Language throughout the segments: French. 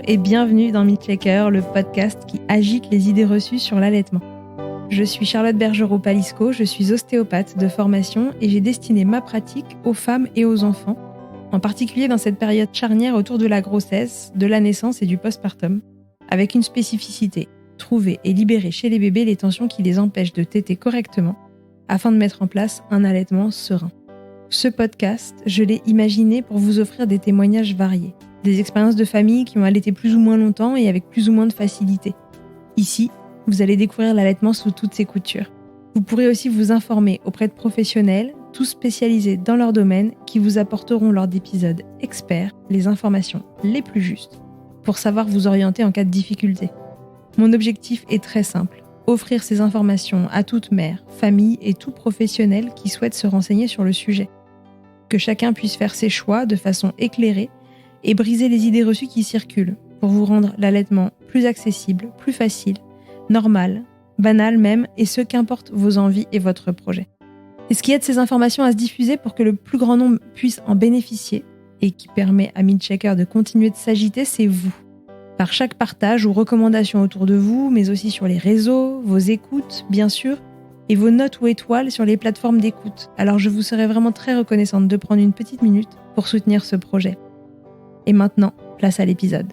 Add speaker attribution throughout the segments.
Speaker 1: et bienvenue dans Milkshaker, le podcast qui agite les idées reçues sur l'allaitement. Je suis Charlotte Bergerot-Palisco, je suis ostéopathe de formation et j'ai destiné ma pratique aux femmes et aux enfants, en particulier dans cette période charnière autour de la grossesse, de la naissance et du postpartum, avec une spécificité, trouver et libérer chez les bébés les tensions qui les empêchent de téter correctement, afin de mettre en place un allaitement serein. Ce podcast, je l'ai imaginé pour vous offrir des témoignages variés, des expériences de famille qui ont allaité plus ou moins longtemps et avec plus ou moins de facilité. Ici, vous allez découvrir l'allaitement sous toutes ses coutures. Vous pourrez aussi vous informer auprès de professionnels, tous spécialisés dans leur domaine, qui vous apporteront lors d'épisodes experts les informations les plus justes pour savoir vous orienter en cas de difficulté. Mon objectif est très simple, offrir ces informations à toute mère, famille et tout professionnel qui souhaite se renseigner sur le sujet. Que chacun puisse faire ses choix de façon éclairée et briser les idées reçues qui circulent pour vous rendre l'allaitement plus accessible, plus facile, normal, banal même, et ce qu'importe vos envies et votre projet. Et ce qui aide ces informations à se diffuser pour que le plus grand nombre puisse en bénéficier et qui permet à Milkshaker de continuer de s'agiter, c'est vous. Par chaque partage ou recommandation autour de vous, mais aussi sur les réseaux, vos écoutes, bien sûr, et vos notes ou étoiles sur les plateformes d'écoute. Alors je vous serais vraiment très reconnaissante de prendre une petite minute pour soutenir ce projet. Et maintenant, place à l'épisode.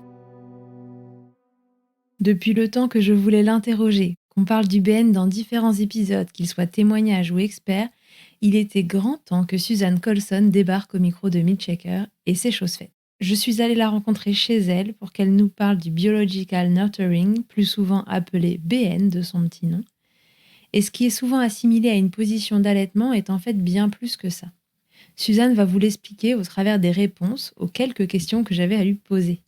Speaker 1: Depuis le temps que je voulais l'interroger, qu'on parle du BN dans différents épisodes, qu'il soit témoignage ou expert, il était grand temps que Suzanne Colson débarque au micro de Milkshaker, et c'est chose faite. Je suis allée la rencontrer chez elle pour qu'elle nous parle du Biological Nurturing, plus souvent appelé BN de son petit nom. Et ce qui est souvent assimilé à une position d'allaitement est en fait bien plus que ça. Suzanne va vous l'expliquer au travers des réponses aux quelques questions que j'avais à lui poser.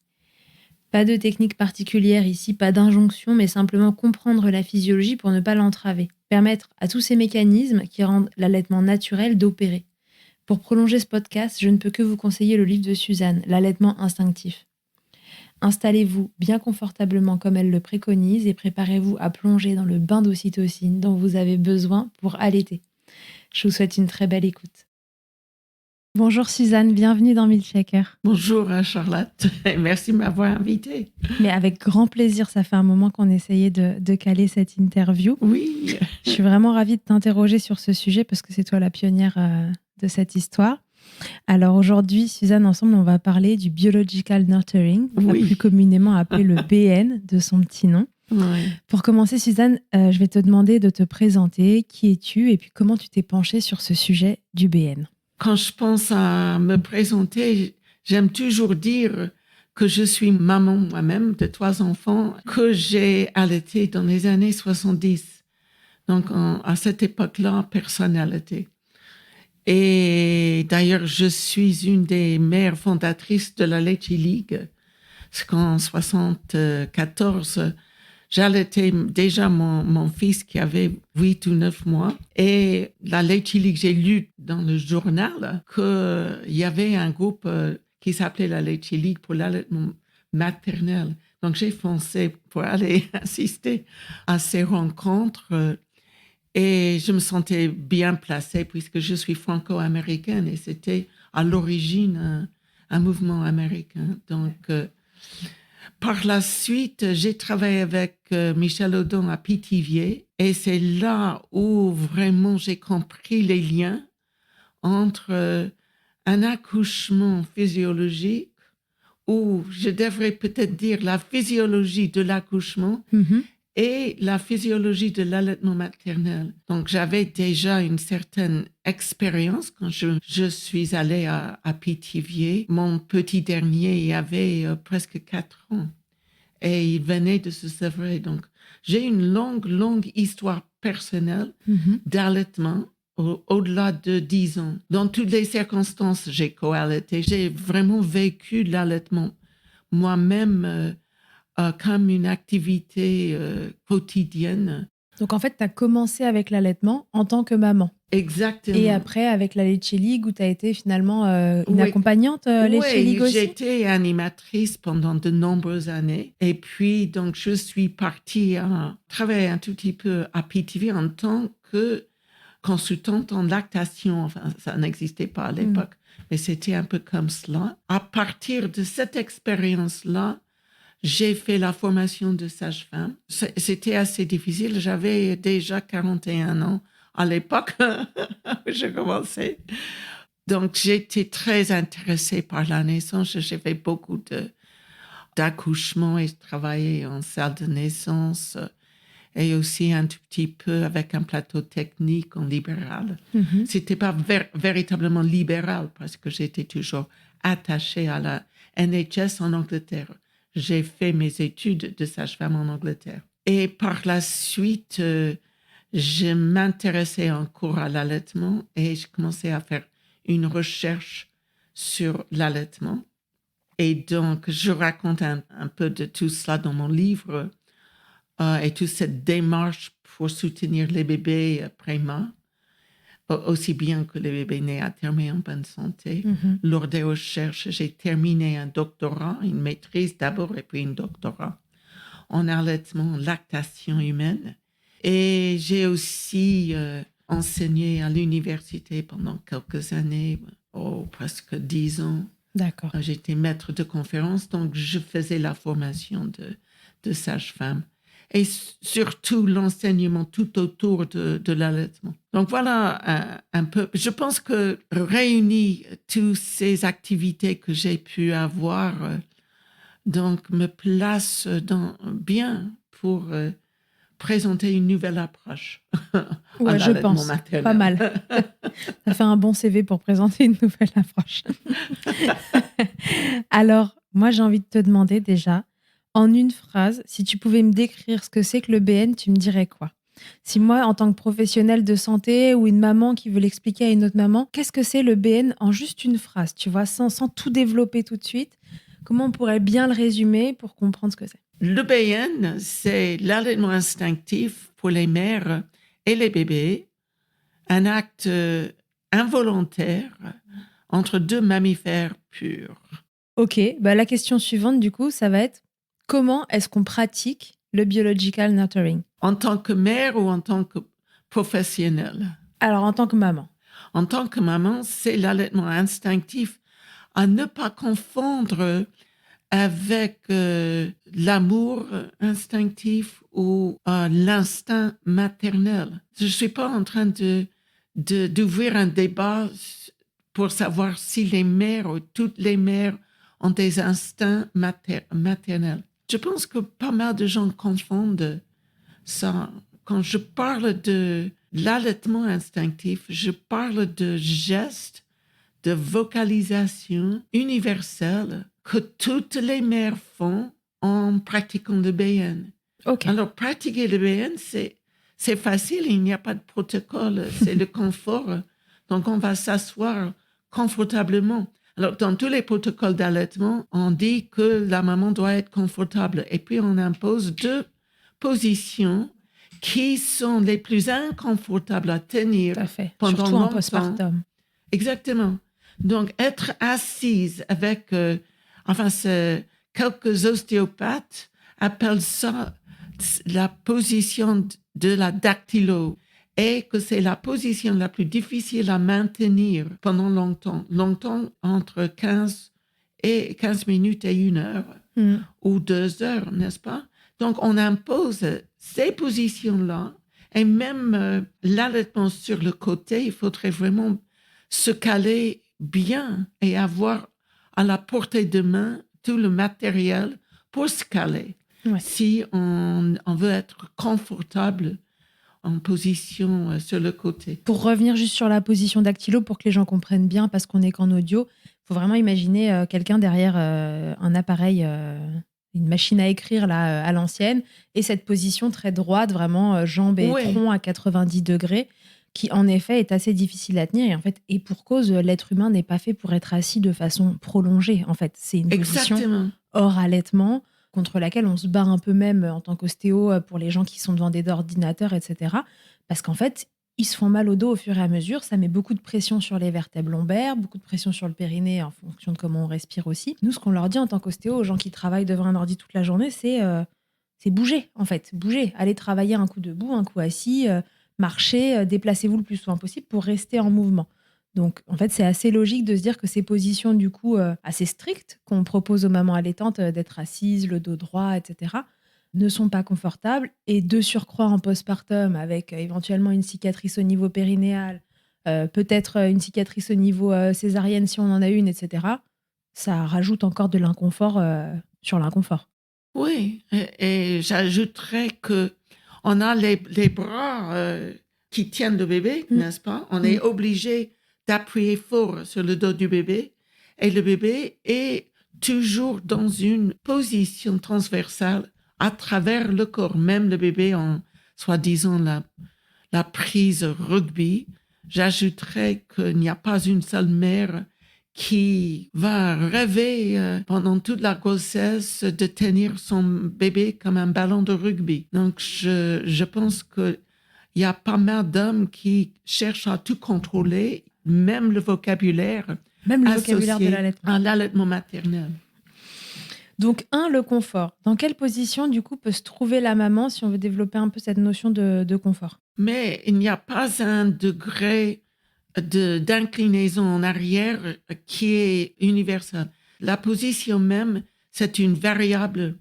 Speaker 1: Pas de technique particulière ici, pas d'injonction, mais simplement comprendre la physiologie pour ne pas l'entraver. Permettre à tous ces mécanismes qui rendent l'allaitement naturel d'opérer. Pour prolonger ce podcast, je ne peux que vous conseiller le livre de Suzanne, L'allaitement instinctif. Installez-vous bien confortablement comme elle le préconise et préparez-vous à plonger dans le bain d'ocytocine dont vous avez besoin pour allaiter. Je vous souhaite une très belle écoute. Bonjour Suzanne, bienvenue dans Milkshaker.
Speaker 2: Bonjour Charlotte, merci de m'avoir invitée.
Speaker 1: Mais avec grand plaisir, ça fait un moment qu'on essayait de caler cette interview.
Speaker 2: Oui.
Speaker 1: Je suis vraiment ravie de t'interroger sur ce sujet parce que c'est toi la pionnière de cette histoire. Alors aujourd'hui, Suzanne, ensemble, on va parler du Biological Nurturing, plus communément appelé le BN de son petit nom.
Speaker 2: Oui.
Speaker 1: Pour commencer, Suzanne, je vais te demander de te présenter. Qui es-tu et puis comment tu t'es penchée sur ce sujet du BN?
Speaker 2: Quand je pense à me présenter, j'aime toujours dire que je suis maman moi-même de 3 enfants que j'ai allaités dans les années 70. Donc à cette époque-là, personne n'allaitait. Et d'ailleurs, je suis une des mères fondatrices de la Leche League. Parce qu'en 74, j'allaitais déjà mon fils qui avait 8 ou 9 mois. Et la Leche League, j'ai lu dans le journal qu'il y avait un groupe qui s'appelait la Leche League pour l'allaitement maternel. Donc j'ai foncé pour aller assister à ces rencontres. Et je me sentais bien placée puisque je suis franco-américaine et c'était à l'origine un mouvement américain. Donc, par la suite, j'ai travaillé avec Michel Audon à Pithiviers et c'est là où vraiment j'ai compris les liens entre un accouchement physiologique ou je devrais peut-être dire la physiologie de l'accouchement et la physiologie de l'allaitement maternel. Donc, j'avais déjà une certaine expérience quand je suis allée à Pithiviers. Mon petit dernier, il avait presque 4 ans et il venait de se sevrer. Donc, j'ai une longue histoire personnelle d'allaitement au-delà de 10 ans. Dans toutes les circonstances, j'ai co-allaité. J'ai vraiment vécu l'allaitement moi-même comme une activité quotidienne.
Speaker 1: Donc en fait, tu as commencé avec l'allaitement en tant que maman.
Speaker 2: Exactement.
Speaker 1: Et après, avec la Leche League, où tu as été finalement une accompagnante Leche League aussi?
Speaker 2: Oui, j'étais animatrice pendant de nombreuses années. Et puis, donc, je suis partie travailler un tout petit peu à Pithiviers en tant que consultante en lactation. Enfin, ça n'existait pas à l'époque, mais c'était un peu comme cela. À partir de cette expérience-là, J'ai fait la formation de sage-femme. C'était assez difficile. J'avais déjà 41 ans à l'époque où j'ai commencé. Donc, j'étais très intéressée par la naissance. J'ai fait beaucoup d'accouchements et travaillé en salle de naissance et aussi un tout petit peu avec un plateau technique en libéral.
Speaker 1: Mhm.
Speaker 2: C'était pas véritablement libéral parce que j'étais toujours attachée à la NHS en Angleterre. J'ai fait mes études de sage-femme en Angleterre. Et par la suite, je m'intéressais encore à l'allaitement et je commençais à faire une recherche sur l'allaitement. Et donc, je raconte un peu de tout cela dans mon livre et toute cette démarche pour soutenir les bébés prémas, aussi bien que les bébés nés à terme et en bonne santé.
Speaker 1: Mhm.
Speaker 2: Lors des recherches, j'ai terminé un doctorat, une maîtrise d'abord et puis un doctorat en allaitement, lactation humaine. Et j'ai aussi enseigné à l'université pendant quelques années, presque 10 ans.
Speaker 1: D'accord.
Speaker 2: J'étais maître de conférence, donc je faisais la formation de sage-femme. Et surtout l'enseignement tout autour de l'allaitement. Donc voilà un peu. Je pense que réunir toutes ces activités que j'ai pu avoir, donc me place bien pour présenter une nouvelle approche à
Speaker 1: Ouais, je
Speaker 2: l'allaitement
Speaker 1: pense. Pas
Speaker 2: maternel.
Speaker 1: mal. Ça fait un bon CV pour présenter une nouvelle approche. Alors, moi, j'ai envie de te demander déjà, en une phrase, si tu pouvais me décrire ce que c'est que le BN, tu me dirais quoi? Si moi, en tant que professionnelle de santé ou une maman qui veut l'expliquer à une autre maman, qu'est-ce que c'est le BN en juste une phrase, tu vois, sans tout développer tout de suite? Comment on pourrait bien le résumer pour comprendre ce que c'est?
Speaker 2: Le BN, c'est l'allaitement instinctif pour les mères et les bébés, un acte involontaire entre deux mammifères purs.
Speaker 1: Ok, bah la question suivante, du coup, ça va être comment est-ce qu'on pratique le biological nurturing?
Speaker 2: En tant que mère ou en tant que professionnelle.
Speaker 1: Alors, en tant que maman.
Speaker 2: En tant que maman, c'est l'allaitement instinctif à ne pas confondre avec l'amour instinctif ou l'instinct maternel. Je ne suis pas en train d'ouvrir un débat pour savoir si les mères ou toutes les mères ont des instincts maternels. Je pense que pas mal de gens confondent ça. Quand je parle de l'allaitement instinctif, je parle de gestes de vocalisation universelle que toutes les mères font en pratiquant le BN.
Speaker 1: Ok.
Speaker 2: Alors, pratiquer le BN, c'est facile, il n'y a pas de protocole, c'est le confort. Donc, on va s'asseoir confortablement. Alors, dans tous les protocoles d'allaitement, on dit que la maman doit être confortable. Et puis, on impose 2 positions qui sont les plus inconfortables à tenir
Speaker 1: Tout à fait.
Speaker 2: pendant
Speaker 1: Surtout en
Speaker 2: longtemps.
Speaker 1: postpartum.
Speaker 2: Exactement. Donc, être assise avec, quelques ostéopathes appellent ça la position de la dactylo et que c'est la position la plus difficile à maintenir pendant longtemps entre 15 minutes et 1 heure ou 2 heures, n'est-ce pas? Donc, on impose ces positions-là et même l'allaitement sur le côté, il faudrait vraiment se caler bien et avoir à la portée de main tout le matériel pour se caler.
Speaker 1: Ouais.
Speaker 2: Si on veut être confortable en position sur le côté.
Speaker 1: Pour revenir juste sur la position dactylo, pour que les gens comprennent bien, parce qu'on n'est qu'en audio, il faut vraiment imaginer quelqu'un derrière un appareil, une machine à écrire là, à l'ancienne, et cette position très droite, vraiment jambes et
Speaker 2: Oui.
Speaker 1: tronc à 90 degrés, qui en effet est assez difficile à tenir. Et pour cause, l'être humain n'est pas fait pour être assis de façon prolongée. En fait, c'est une position
Speaker 2: Exactement.
Speaker 1: hors allaitement, contre laquelle on se bat un peu même en tant qu'ostéo pour les gens qui sont devant des ordinateurs, etc. Parce qu'en fait, ils se font mal au dos au fur et à mesure. Ça met beaucoup de pression sur les vertèbres lombaires, beaucoup de pression sur le périnée en fonction de comment on respire aussi. Nous, ce qu'on leur dit en tant qu'ostéo aux gens qui travaillent devant un ordi toute la journée, c'est bouger, en fait. Bouger. Allez travailler un coup debout, un coup assis, marcher, déplacez-vous le plus souvent possible pour rester en mouvement. Donc, en fait, c'est assez logique de se dire que ces positions, du coup, assez strictes qu'on propose aux mamans allaitantes, d'être assises, le dos droit, etc., ne sont pas confortables. Et de surcroît en postpartum, avec éventuellement une cicatrice au niveau périnéal, peut-être une cicatrice au niveau césarienne si on en a une, etc., ça rajoute encore de l'inconfort sur l'inconfort.
Speaker 2: Oui, et j'ajouterais que on a les bras qui tiennent le bébé, n'est-ce pas? On est obligé d'appuyer fort sur le dos du bébé et le bébé est toujours dans une position transversale à travers le corps, même le bébé en soi-disant la prise rugby. J'ajouterais qu'il n'y a pas une seule mère qui va rêver pendant toute la grossesse de tenir son bébé comme un ballon de rugby. Donc, je pense qu'il y a pas mal d'hommes qui cherchent à tout contrôler, même le vocabulaire
Speaker 1: Même le vocabulaire de
Speaker 2: associé
Speaker 1: l'allaitement.
Speaker 2: à l'allaitement maternel.
Speaker 1: Donc, le confort. Dans quelle position, du coup, peut se trouver la maman si on veut développer un peu cette notion de confort?
Speaker 2: Mais il n'y a pas un degré d'inclinaison en arrière qui est universel. La position même, c'est une variable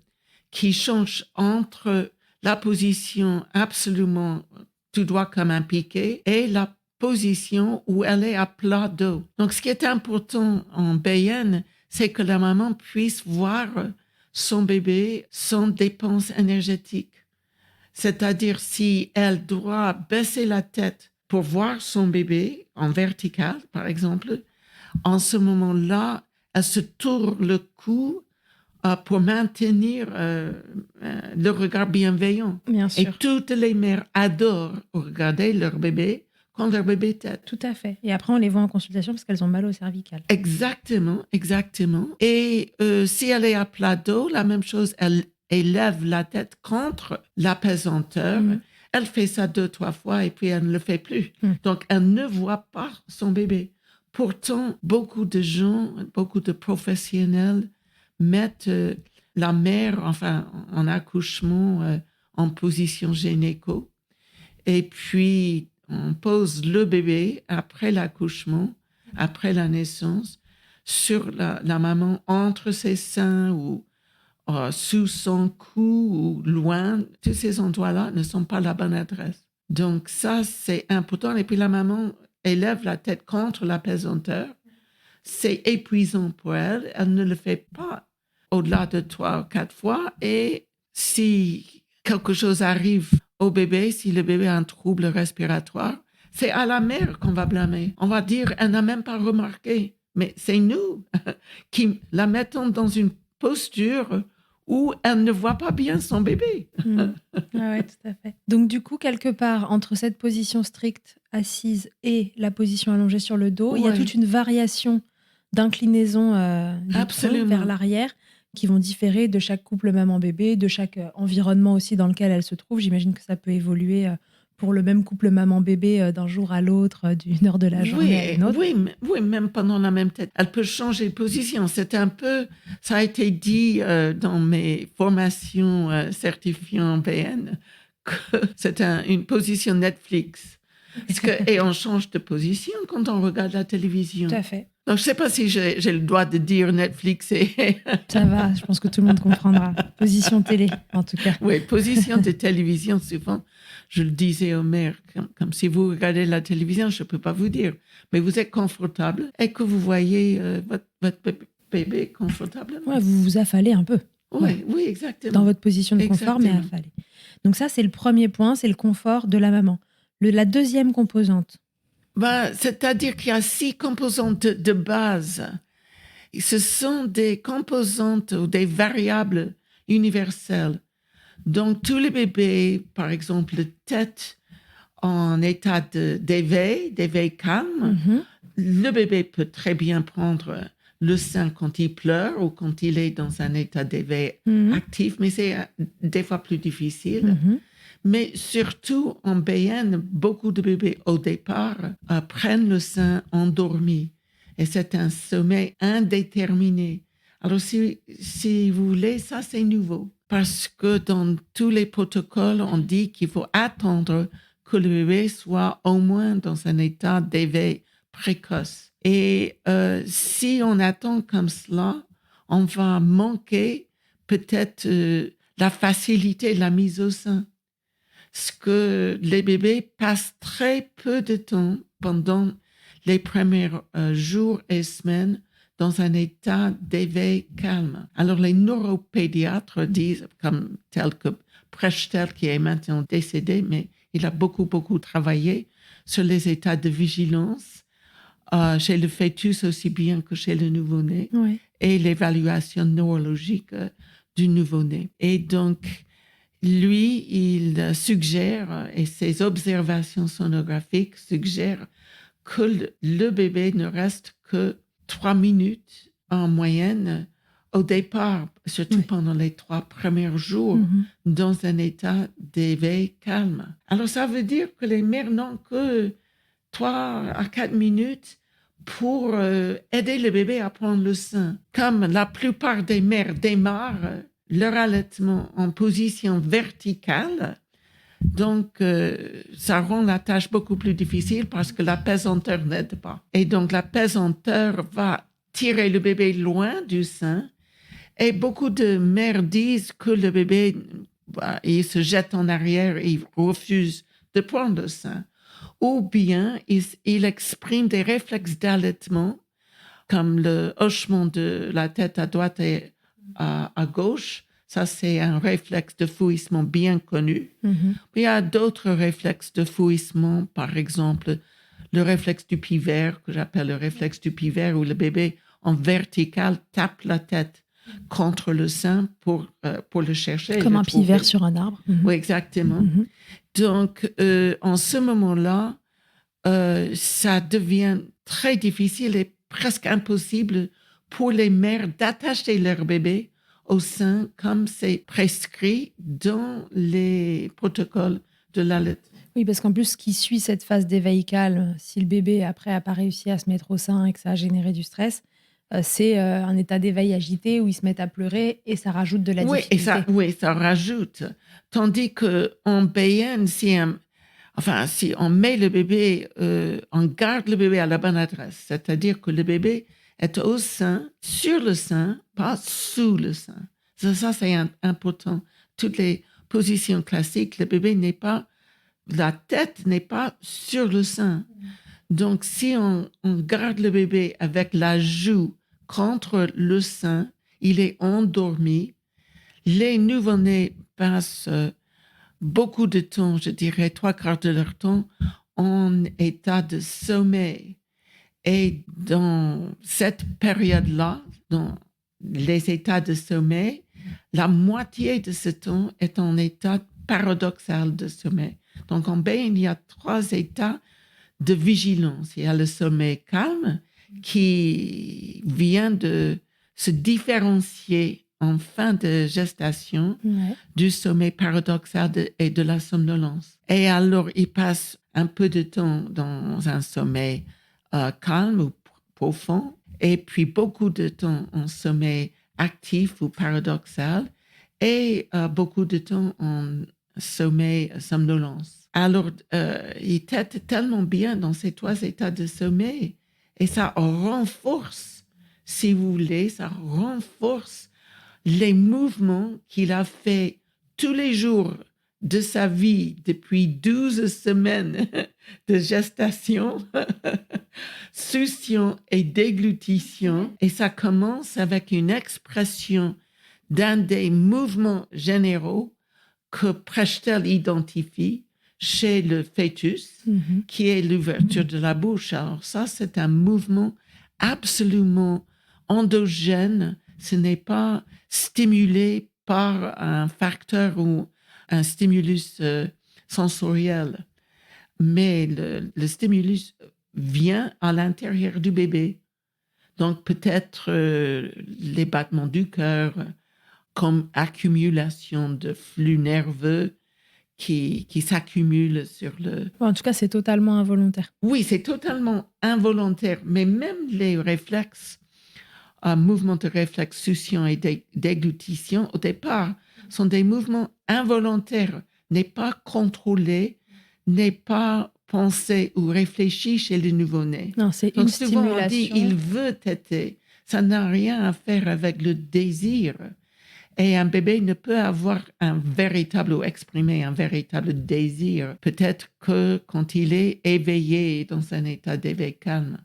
Speaker 2: qui change entre la position absolument tout droit comme un piqué et la position où elle est à plat dos. Donc, ce qui est important en BN, c'est que la maman puisse voir son bébé sans dépense énergétique. C'est-à-dire si elle doit baisser la tête pour voir son bébé en vertical, par exemple, en ce moment-là, elle se tourne le cou pour maintenir le regard bienveillant.
Speaker 1: Bien
Speaker 2: Et
Speaker 1: sûr.
Speaker 2: toutes les mères adorent regarder leur bébé quand leur bébé tète.
Speaker 1: Tout à fait. Et après, on les voit en consultation parce qu'elles ont mal au cervical.
Speaker 2: Exactement, exactement. Et si elle est à plat dos, la même chose, elle élève la tête contre l'apesanteur. Elle fait ça 2-3 fois et puis elle ne le fait plus. Donc, elle ne voit pas son bébé. Pourtant, beaucoup de gens, beaucoup de professionnels mettent la mère, enfin, en accouchement, en position gynéco. Et puis, on pose le bébé après l'accouchement, après la naissance, sur la maman, entre ses seins ou sous son cou ou loin. Tous ces endroits-là ne sont pas la bonne adresse. Donc ça, c'est important. Et puis la maman élève la tête contre l'apesanteur. C'est épuisant pour elle. Elle ne le fait pas au-delà de 3 ou 4 fois. Et si quelque chose arrive au bébé, si le bébé a un trouble respiratoire, c'est à la mère qu'on va blâmer. On va dire, elle n'a même pas remarqué. Mais c'est nous qui la mettons dans une posture où elle ne voit pas bien son bébé.
Speaker 1: Oui, tout à fait. Donc, du coup, quelque part, entre cette position stricte, assise, et la position allongée sur le dos, il y a toute une variation d'inclinaison du tronc vers l'arrière qui vont différer de chaque couple maman-bébé, de chaque environnement aussi dans lequel elle se trouve. J'imagine que ça peut évoluer pour le même couple maman-bébé d'un jour à l'autre, d'une heure de la journée à une autre.
Speaker 2: Oui, même pendant la même tête. Elle peut changer de position. C'est un peu, ça a été dit dans mes formations certifiant BN, que c'est une position Netflix. Et on change de position quand on regarde la télévision.
Speaker 1: Tout à fait.
Speaker 2: Donc, je ne sais pas si j'ai le droit de dire Netflix et...
Speaker 1: Ça va, je pense que tout le monde comprendra. Position télé, en tout cas.
Speaker 2: Oui, position de télévision, souvent, je le disais aux mères, comme si vous regardez la télévision, je ne peux pas vous dire, mais vous êtes confortable et que vous voyez votre bébé confortablement.
Speaker 1: Ouais, vous vous affalez un peu.
Speaker 2: Oui, exactement.
Speaker 1: Dans votre position de confort, mais affalé. Donc ça, c'est le premier point, c'est le confort de la maman. La deuxième composante.
Speaker 2: C'est-à-dire qu'il y a 6 composantes de base. Ce sont des composantes ou des variables universelles. Donc, tous les bébés, par exemple, tête en état d'éveil calme, le bébé peut très bien prendre le sein quand il pleure ou quand il est dans un état d'éveil actif, mais c'est des fois plus difficile. Mais surtout, en BN, beaucoup de bébés, au départ, prennent le sein endormi. Et c'est un sommeil indéterminé. Alors, si vous voulez, ça, c'est nouveau. Parce que dans tous les protocoles, on dit qu'il faut attendre que le bébé soit au moins dans un état d'éveil précoce. Et si on attend comme cela, on va manquer peut-être la facilité de la mise au sein. Parce que les bébés passent très peu de temps pendant les premiers jours et semaines dans un état d'éveil calme. Alors les neuropédiatres disent, comme tel que Prechtel, qui est maintenant décédé, mais il a beaucoup travaillé sur les états de vigilance chez le fœtus aussi bien que chez le nouveau-né, et l'évaluation neurologique du nouveau-né. Et donc, lui, il suggère, et ses observations sonographiques suggèrent que le bébé ne reste que 3 minutes en moyenne au départ, surtout pendant les 3 premiers jours, dans un état d'éveil calme. Alors, ça veut dire que les mères n'ont que 3 à 4 minutes pour aider le bébé à prendre le sein. Comme la plupart des mères démarrent leur allaitement en position verticale, donc ça rend la tâche beaucoup plus difficile parce que la pesanteur n'aide pas. Et donc la pesanteur va tirer le bébé loin du sein. Et beaucoup de mères disent que le bébé, il se jette en arrière et il refuse de prendre le sein. Ou bien il exprime des réflexes d'allaitement, comme le hochement de la tête à droite et à gauche. Ça, c'est un réflexe de fouissement bien connu. Il y a d'autres réflexes de fouissement, par exemple, le réflexe du pivert, que j'appelle le réflexe du pivert, où le bébé, en vertical, tape la tête contre le sein pour le chercher.
Speaker 3: Comme un pivert sur un arbre.
Speaker 2: Oui, exactement. Donc, en ce moment-là, ça devient très difficile et presque impossible pour les mères d'attacher leur bébé au sein comme c'est prescrit dans les protocoles de l'allaitement.
Speaker 3: Oui, parce qu'en plus, ce qui suit cette phase d'éveil calme, si le bébé après n'a pas réussi à se mettre au sein et que ça a généré du stress, c'est un état d'éveil agité où ils se mettent à pleurer et ça rajoute de la difficulté.
Speaker 2: Oui, ça rajoute. Tandis qu'en BN, si on met le bébé, on garde le bébé à la bonne adresse, c'est-à-dire que le bébé est au sein, sur le sein, pas sous le sein. Ça c'est important. Toutes les positions classiques, le bébé la tête n'est pas sur le sein. Donc, si on garde le bébé avec la joue contre le sein, il est endormi. Les nouveau-nés passent beaucoup de temps, je dirais 3/4 de leur temps, en état de sommeil. Et dans cette période-là, dans les états de sommeil, la moitié de ce temps est en état paradoxal de sommeil. Donc, en BN, il y a 3 états de vigilance. Il y a le sommeil calme qui vient de se différencier en fin de gestation du sommeil paradoxal et de la somnolence. Et alors, il passe un peu de temps dans un sommeil calme ou profond, et puis beaucoup de temps en sommeil actif ou paradoxal, et beaucoup de temps en sommeil somnolence. Alors, il tête tellement bien dans ces 3 états de sommeil, et ça renforce, si vous voulez, ça renforce les mouvements qu'il a fait tous les jours de sa vie depuis 12 semaines de gestation, succion et déglutition. Et ça commence avec une expression d'un des mouvements généraux que Prechtel identifie chez le fœtus, qui est l'ouverture de la bouche. Alors ça, c'est un mouvement absolument endogène. Ce n'est pas stimulé par un facteur ou un stimulus sensoriel, mais le stimulus vient à l'intérieur du bébé. Donc peut-être les battements du cœur, comme accumulation de flux nerveux qui s'accumulent sur le...
Speaker 3: En tout cas, c'est totalement involontaire.
Speaker 2: Oui, c'est totalement involontaire, mais même les réflexes, mouvements de réflexe, succion et déglutition, au départ, sont des mouvements involontaires, n'est pas contrôlé, n'est pas pensée ou réfléchie chez le nouveau-né.
Speaker 3: Non, c'est
Speaker 2: Donc
Speaker 3: une
Speaker 2: souvent on dit
Speaker 3: stimulation.
Speaker 2: il veut téter. Ça n'a rien à faire avec le désir. Et un bébé ne peut avoir ou exprimer un véritable désir, peut-être que quand il est éveillé dans un état d'éveil calme.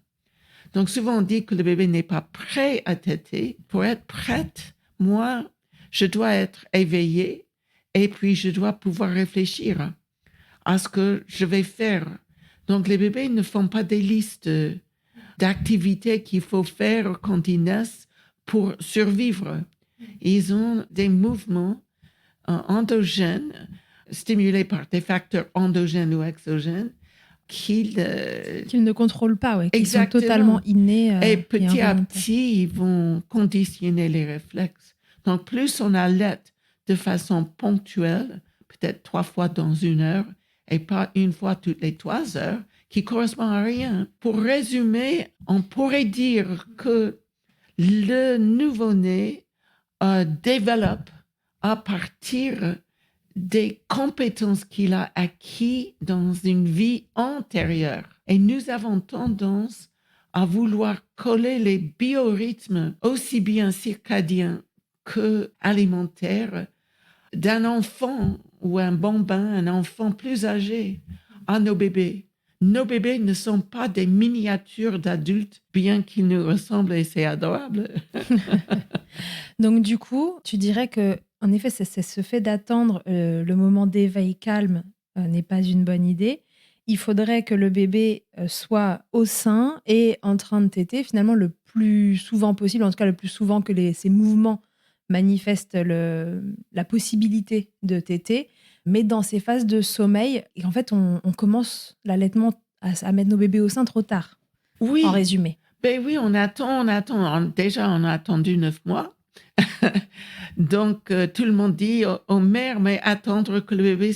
Speaker 2: Donc souvent on dit que le bébé n'est pas prêt à téter. Pour être prête, moi, je dois être éveillée et puis je dois pouvoir réfléchir à ce que je vais faire. Donc les bébés ne font pas des listes d'activités qu'il faut faire quand ils naissent pour survivre. Ils ont des mouvements endogènes stimulés par des facteurs endogènes ou exogènes qu'ils
Speaker 3: ne contrôlent pas, ouais, qui sont
Speaker 2: Exactement.
Speaker 3: totalement innés.
Speaker 2: Et petit à petit, ils vont conditionner les réflexes. Donc, plus on allait de façon ponctuelle, peut-être 3 fois dans 1 heure, et pas une fois toutes les 3 heures, qui correspond à rien. Pour résumer, on pourrait dire que le nouveau-né développe à partir des compétences qu'il a acquises dans une vie antérieure. Et nous avons tendance à vouloir coller les biorhythmes, aussi bien circadiens que alimentaires, d'un enfant ou un bambin, un enfant plus âgé, à nos bébés. Nos bébés ne sont pas des miniatures d'adultes, bien qu'ils nous ressemblent et c'est adorable.
Speaker 3: Donc du coup, tu dirais que, en effet, c'est ce fait d'attendre le moment d'éveil calme n'est pas une bonne idée. Il faudrait que le bébé soit au sein et en train de téter finalement le plus souvent possible, en tout cas le plus souvent que ces mouvements manifestent la possibilité de téter, mais dans ces phases de sommeil. Et en fait, on commence l'allaitement à mettre nos bébés au sein trop tard,
Speaker 2: oui.
Speaker 3: En résumé.
Speaker 2: Ben oui, on attend. Déjà, on a attendu 9 mois. Donc, tout le monde dit aux mères, mais attendre que le bébé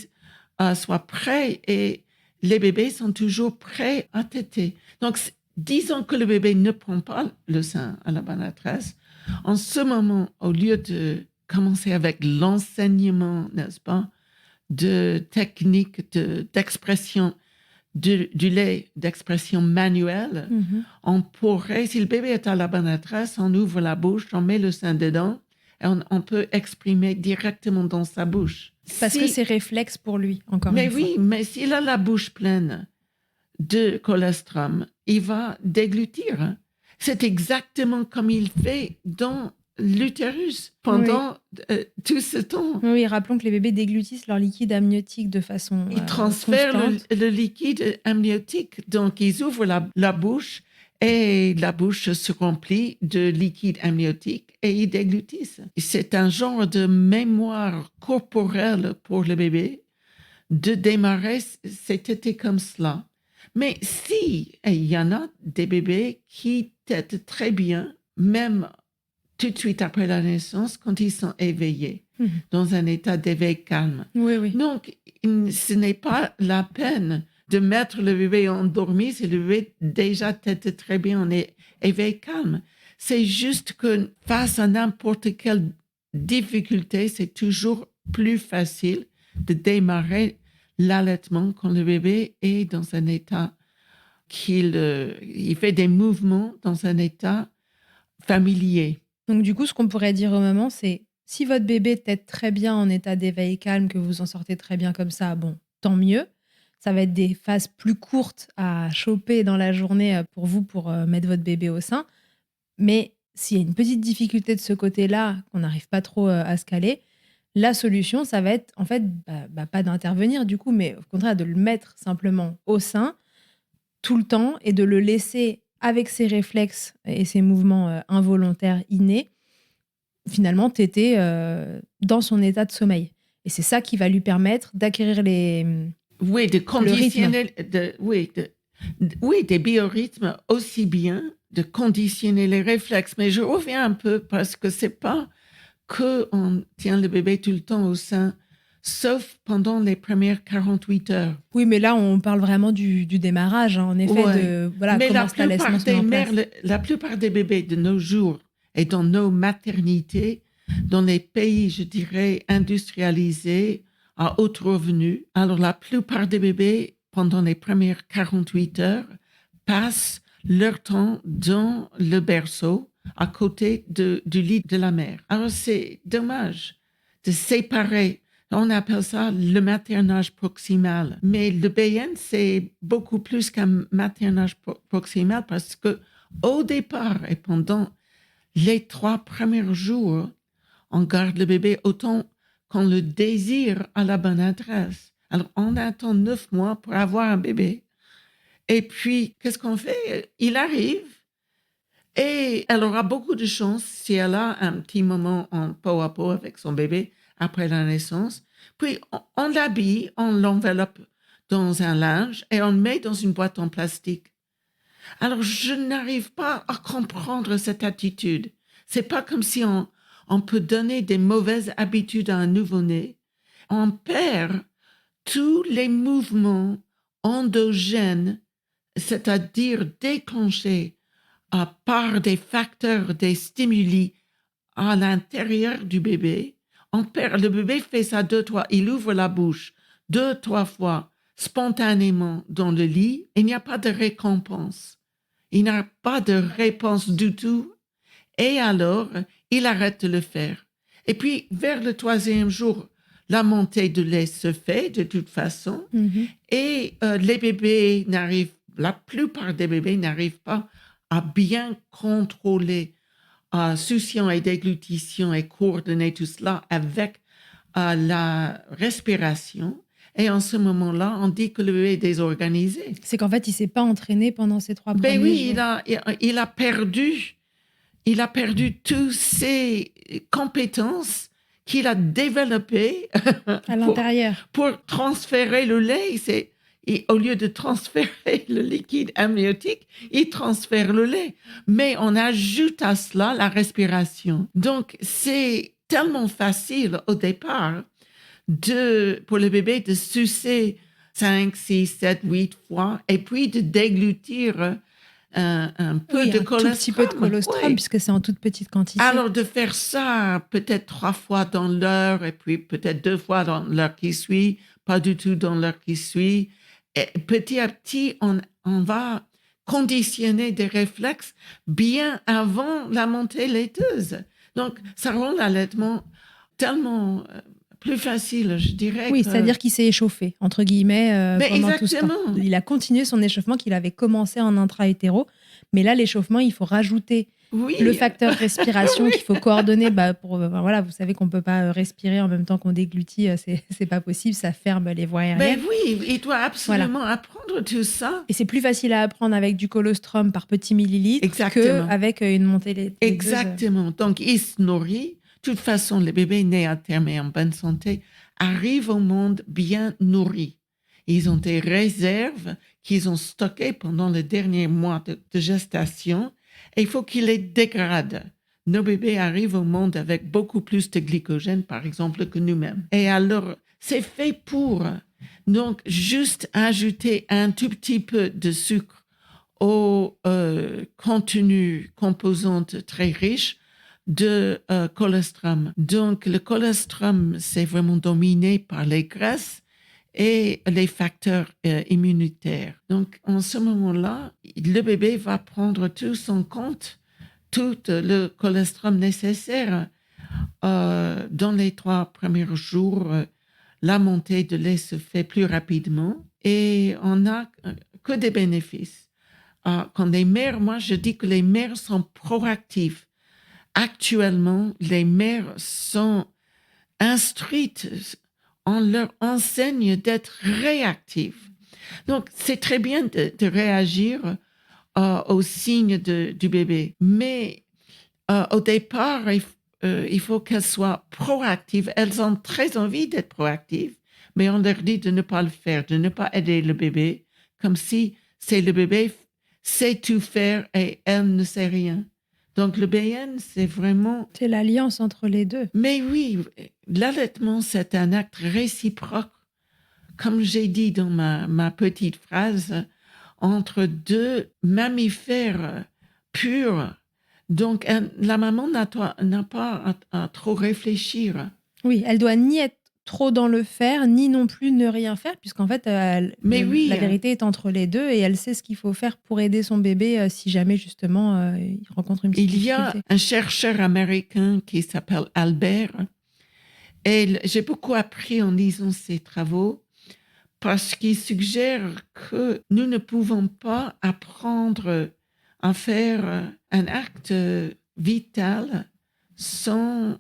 Speaker 2: soit prêt. Et les bébés sont toujours prêts à téter. Donc, disons que le bébé ne prend pas le sein à la bonne adresse. En ce moment, au lieu de commencer avec l'enseignement, n'est-ce pas, de techniques d'expression, du lait d'expression manuelle, on pourrait, si le bébé est à la bonne adresse, on ouvre la bouche, on met le sein dedans et on peut exprimer directement dans sa bouche.
Speaker 3: Parce que c'est réflexe pour lui, encore
Speaker 2: une
Speaker 3: fois.
Speaker 2: Mais oui, mais s'il a la bouche pleine de colostrum, il va déglutir. C'est exactement comme il fait dans l'utérus pendant tout ce temps.
Speaker 3: Oui, rappelons que les bébés déglutissent leur liquide amniotique de façon
Speaker 2: Ils transfèrent le liquide amniotique. Donc, ils ouvrent la bouche et la bouche se remplit de liquide amniotique et ils déglutissent. C'est un genre de mémoire corporelle pour le bébé de démarrer c'était comme cela. Mais si il y en a des bébés qui têtent très bien, même tout de suite après la naissance, quand ils sont éveillés, dans un état d'éveil calme.
Speaker 3: Oui.
Speaker 2: Donc, ce n'est pas la peine de mettre le bébé endormi si le bébé déjà tête très bien en éveil calme. C'est juste que face à n'importe quelle difficulté, c'est toujours plus facile de démarrer l'allaitement quand le bébé est dans un état il fait des mouvements dans un état familier.
Speaker 3: Donc du coup, ce qu'on pourrait dire aux mamans, c'est si votre bébé tète très bien en état d'éveil calme, que vous en sortez très bien comme ça, bon, tant mieux. Ça va être des phases plus courtes à choper dans la journée pour vous, pour mettre votre bébé au sein. Mais s'il y a une petite difficulté de ce côté-là, qu'on n'arrive pas trop à se caler, la solution, ça va être en fait pas d'intervenir du coup, mais au contraire de le mettre simplement au sein tout le temps et de le laisser avec ses réflexes et ses mouvements involontaires innés, finalement téter dans son état de sommeil. Et c'est ça qui va lui permettre d'acquérir
Speaker 2: de conditionner des biorhythmes aussi bien, de conditionner les réflexes. Mais je reviens un peu parce que c'est pas qu'on tient le bébé tout le temps au sein, sauf pendant les premières 48 heures.
Speaker 3: Oui, mais là, on parle vraiment du démarrage, en effet,
Speaker 2: mais
Speaker 3: comment l'allaitement se met en place.
Speaker 2: La plupart des bébés de nos jours et dans nos maternités, dans les pays, je dirais, industrialisés, à haut revenu, alors la plupart des bébés pendant les premières 48 heures, passent leur temps dans le berceau à côté du lit de la mère. Alors, c'est dommage de séparer. On appelle ça le maternage proximal. Mais le BN, c'est beaucoup plus qu'un maternage proximal parce que au départ et pendant les 3 premiers jours, on garde le bébé autant qu'on le désire à la bonne adresse. Alors, on attend 9 mois pour avoir un bébé. Et puis, qu'est-ce qu'on fait? Il arrive et elle aura beaucoup de chance si elle a un petit moment en peau à peau avec son bébé après la naissance. Puis, on l'habille, on l'enveloppe dans un linge et on le met dans une boîte en plastique. Alors, je n'arrive pas à comprendre cette attitude. C'est pas comme si on peut donner des mauvaises habitudes à un nouveau-né. On perd tous les mouvements endogènes, c'est-à-dire déclenchés par des facteurs, des stimuli à l'intérieur du bébé. Le bébé fait ça 2-3, il ouvre la bouche 2-3 fois spontanément dans le lit. Il n'y a pas de récompense. Il n'y a pas de réponse du tout. Et alors, il arrête de le faire. Et puis, vers le 3e jour, la montée de lait se fait de toute façon. Et la plupart des bébés n'arrivent pas à bien contrôler succion et déglutition et coordonner tout cela avec la respiration. Et en ce moment-là, on dit que le bébé est désorganisé.
Speaker 3: C'est qu'en fait, il ne s'est pas entraîné pendant ces 3 premiers jours.
Speaker 2: Il a perdu toutes ses compétences qu'il a développées
Speaker 3: à l'intérieur
Speaker 2: pour transférer le lait. Et au lieu de transférer le liquide amniotique, il transfère le lait. Mais on ajoute à cela la respiration. Donc, c'est tellement facile au départ pour le bébé de sucer 5, 6, 7, 8 fois et puis de déglutir un peu de colostrum.
Speaker 3: Un tout petit peu de colostrum, puisque c'est en toute petite quantité.
Speaker 2: Alors, de faire ça peut-être 3 fois dans l'heure et puis peut-être 2 fois dans l'heure qui suit, pas du tout dans l'heure qui suit. Et petit à petit, on va conditionner des réflexes bien avant la montée laiteuse. Donc, ça rend l'allaitement tellement plus facile, je dirais.
Speaker 3: Oui, c'est-à-dire qu'il s'est échauffé, entre guillemets, pendant tout ce temps. Il a continué son échauffement qu'il avait commencé en intra-hétéro. Mais là, l'échauffement, il faut rajouter le facteur respiration qu'il faut coordonner. Voilà, vous savez qu'on ne peut pas respirer en même temps qu'on déglutit. C'est pas possible, ça ferme les voies aériennes.
Speaker 2: Mais oui, il doit absolument apprendre tout ça.
Speaker 3: Et c'est plus facile à apprendre avec du colostrum par petits millilitres qu'avec une montée laiteuse.
Speaker 2: Exactement. Donc, il se nourrit. De toute façon, le bébé né à terme et en bonne santé arrive au monde bien nourri. Ils ont des réserves qu'ils ont stockées pendant les derniers mois de gestation et il faut qu'ils les dégradent. Nos bébés arrivent au monde avec beaucoup plus de glycogène, par exemple, que nous-mêmes. Et alors, c'est fait pour donc juste ajouter un tout petit peu de sucre au contenu composante très riche de colostrum. Donc, le colostrum, c'est vraiment dominé par les graisses et les facteurs immunitaires. Donc, en ce moment-là, le bébé va prendre tout son compte, tout le colostrum nécessaire. Dans les 3 premiers jours, la montée de lait se fait plus rapidement et on n'a que des bénéfices. Quand les mères, moi, je dis que les mères sont proactives. Actuellement, les mères sont instruites, on leur enseigne d'être réactives. Donc, c'est très bien de réagir aux signes du bébé, mais au départ, il faut qu'elles soient proactives. Elles ont très envie d'être proactives, mais on leur dit de ne pas le faire, de ne pas aider le bébé, comme si c'est le bébé sait tout faire et elle ne sait rien. Donc, le BN, c'est vraiment...
Speaker 3: C'est l'alliance entre les deux.
Speaker 2: Mais oui, l'allaitement, c'est un acte réciproque, comme j'ai dit dans ma petite phrase, entre 2 mammifères purs. Donc, la maman n'a pas à trop réfléchir.
Speaker 3: Oui, elle doit ni être trop dans le faire, ni non plus ne rien faire, puisqu'en fait, la vérité est entre les deux et elle sait ce qu'il faut faire pour aider son bébé si jamais, justement, il rencontre une petite difficulté.
Speaker 2: Il y a un chercheur américain qui s'appelle Albert et j'ai beaucoup appris en lisant ses travaux parce qu'il suggère que nous ne pouvons pas apprendre à faire un acte vital sans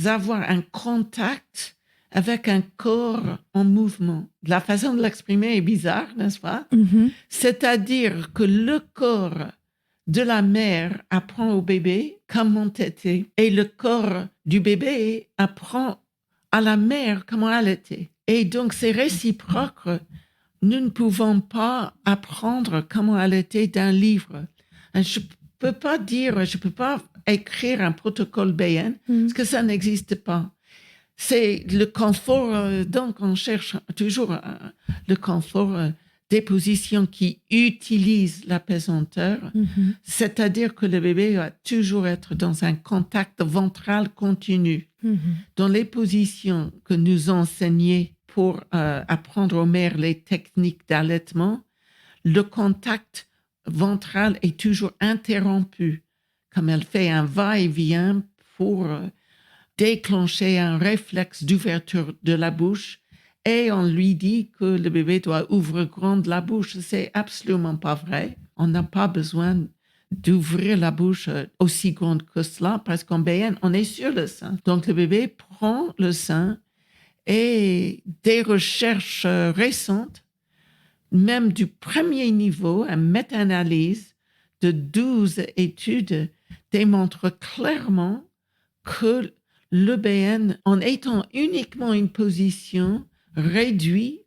Speaker 2: avoir un contact avec un corps en mouvement. La façon de l'exprimer est bizarre, n'est-ce pas? C'est-à-dire que le corps de la mère apprend au bébé comment téter et le corps du bébé apprend à la mère comment allaiter. Et donc, c'est réciproque. Nous ne pouvons pas apprendre comment allaiter d'un livre. Je peux pas écrire un protocole BN parce que ça n'existe pas. C'est le confort, donc on cherche toujours le confort des positions qui utilisent la pesanteur, c'est-à-dire que le bébé va toujours être dans un contact ventral continu. Dans les positions que nous enseignons pour apprendre aux mères les techniques d'allaitement, le contact ventral est toujours interrompu, comme elle fait un va-et-vient pour déclencher un réflexe d'ouverture de la bouche et on lui dit que le bébé doit ouvrir grande la bouche. C'est absolument pas vrai. On n'a pas besoin d'ouvrir la bouche aussi grande que cela parce qu'en BN, on est sur le sein. Donc, le bébé prend le sein et des recherches récentes, même du premier niveau, une méta-analyse de 12 études démontrent clairement que le BN, en étant uniquement une position, réduit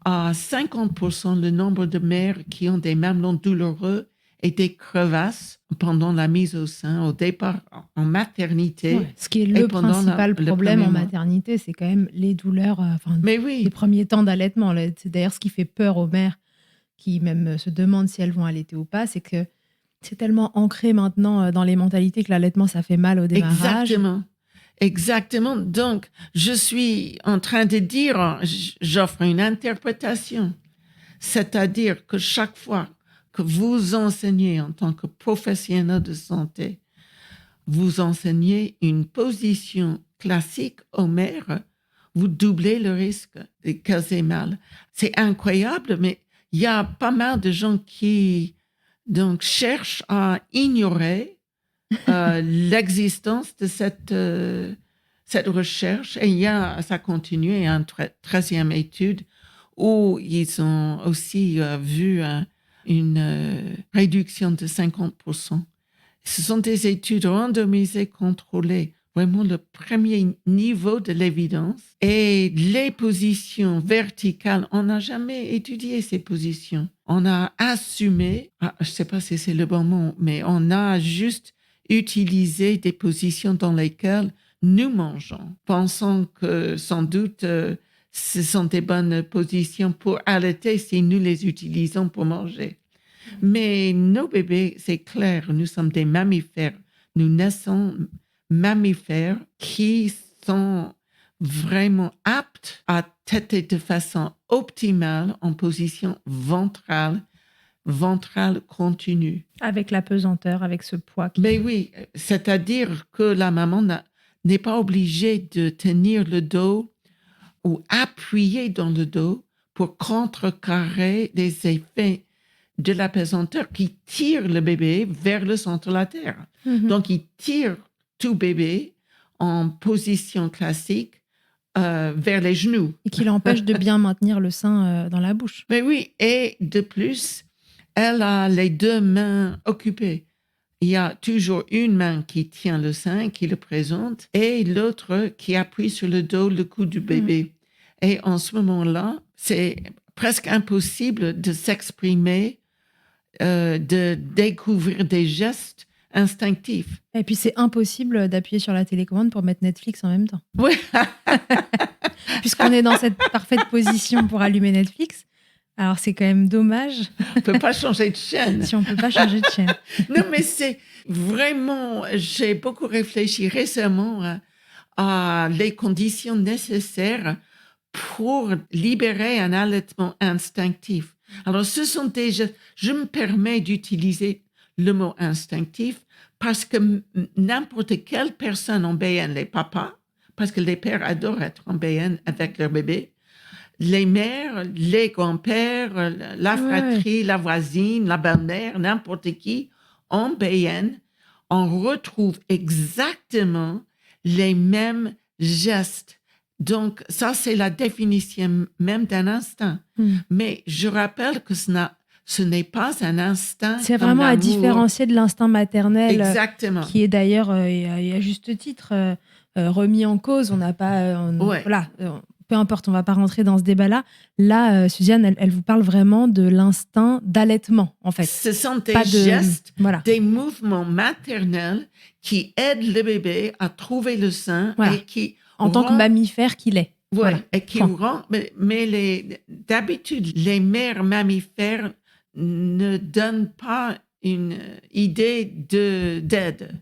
Speaker 2: à 50% le nombre de mères qui ont des mamelons douloureux et des crevasses pendant la mise au sein, au départ en maternité.
Speaker 3: Ouais, ce qui est le principal problème en maternité, c'est quand même les douleurs, les premiers temps d'allaitement. C'est d'ailleurs ce qui fait peur aux mères qui même se demandent si elles vont allaiter ou pas, c'est que c'est tellement ancré maintenant dans les mentalités que l'allaitement, ça fait mal au démarrage.
Speaker 2: Exactement. Donc, je suis en train de dire, j'offre une interprétation. C'est-à-dire que chaque fois que vous enseignez en tant que professionnel de santé, vous enseignez une position classique aux mères, vous doublez le risque qu'elles aient mal. C'est incroyable, mais il y a pas mal de gens qui donc cherchent à ignorer l'existence de cette recherche. Et ça continue. Il y a une 13e étude où ils ont aussi vu une réduction de 50%. Ce sont des études randomisées, contrôlées, vraiment le premier niveau de l'évidence. Et les positions verticales, on n'a jamais étudié ces positions. On a assumé, je ne sais pas si c'est le bon mot, mais on a juste utilisé des positions dans lesquelles nous mangeons, pensant que sans doute ce sont des bonnes positions pour allaiter si nous les utilisons pour manger. Mais nos bébés, c'est clair, nous sommes des mammifères. Nous naissons mammifères qui sont vraiment aptes à téter de façon optimale en position ventrale continue.
Speaker 3: Avec la pesanteur, avec ce poids.
Speaker 2: Mais oui, c'est-à-dire que la maman n'est pas obligée de tenir le dos ou appuyer dans le dos pour contrecarrer les effets de la pesanteur qui tire le bébé vers le centre de la terre. Donc, il tire tout bébé en position classique vers les genoux.
Speaker 3: Et qui l'empêche de bien maintenir le sein dans la bouche.
Speaker 2: Mais oui, et de plus, elle a les deux mains occupées. Il y a toujours une main qui tient le sein, qui le présente, et l'autre qui appuie sur le dos, le cou du bébé. Et en ce moment-là, c'est presque impossible de s'exprimer, de découvrir des gestes instinctifs.
Speaker 3: Et puis, c'est impossible d'appuyer sur la télécommande pour mettre Netflix en même temps.
Speaker 2: Oui.
Speaker 3: Puisqu'on est dans cette parfaite position pour allumer Netflix. Alors, c'est quand même dommage.
Speaker 2: On ne peut pas changer de chaîne.
Speaker 3: Si on ne peut pas changer de chaîne.
Speaker 2: Non, mais c'est vraiment... J'ai beaucoup réfléchi récemment les conditions nécessaires pour libérer un allaitement instinctif. Alors, je me permets d'utiliser le mot instinctif parce que n'importe quelle personne en BN, les papas, parce que les pères adorent être en BN avec leur bébé, les mères, les grands-pères, la fratrie, la voisine, la belle-mère, n'importe qui, en BN, on retrouve exactement les mêmes gestes. Donc, ça, c'est la définition même d'un instinct. Mais je rappelle que ce n'est pas un instinct.
Speaker 3: C'est vraiment à différencier de l'instinct maternel.
Speaker 2: Exactement.
Speaker 3: Qui est d'ailleurs, et à juste titre, remis en cause. On n'a pas... Voilà, peu importe, on ne va pas rentrer dans ce débat-là. Là, Suzanne, elle vous parle vraiment de l'instinct d'allaitement, en fait.
Speaker 2: Ce sont des gestes, des mouvements maternels qui aident le bébé à trouver le sein et qui...
Speaker 3: En tant que mammifère qu'il est.
Speaker 2: Et qui rend... Mais d'habitude, les mères mammifères ne donnent pas une idée d'aide.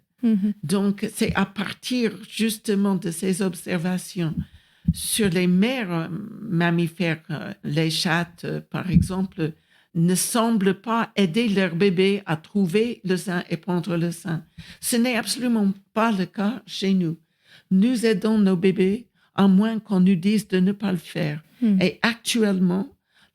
Speaker 2: Donc, c'est à partir justement de ces observations sur les mères mammifères, les chattes, par exemple, ne semblent pas aider leur bébé à trouver le sein et prendre le sein. Ce n'est absolument pas le cas chez nous. Nous aidons nos bébés à moins qu'on nous dise de ne pas le faire. Et actuellement,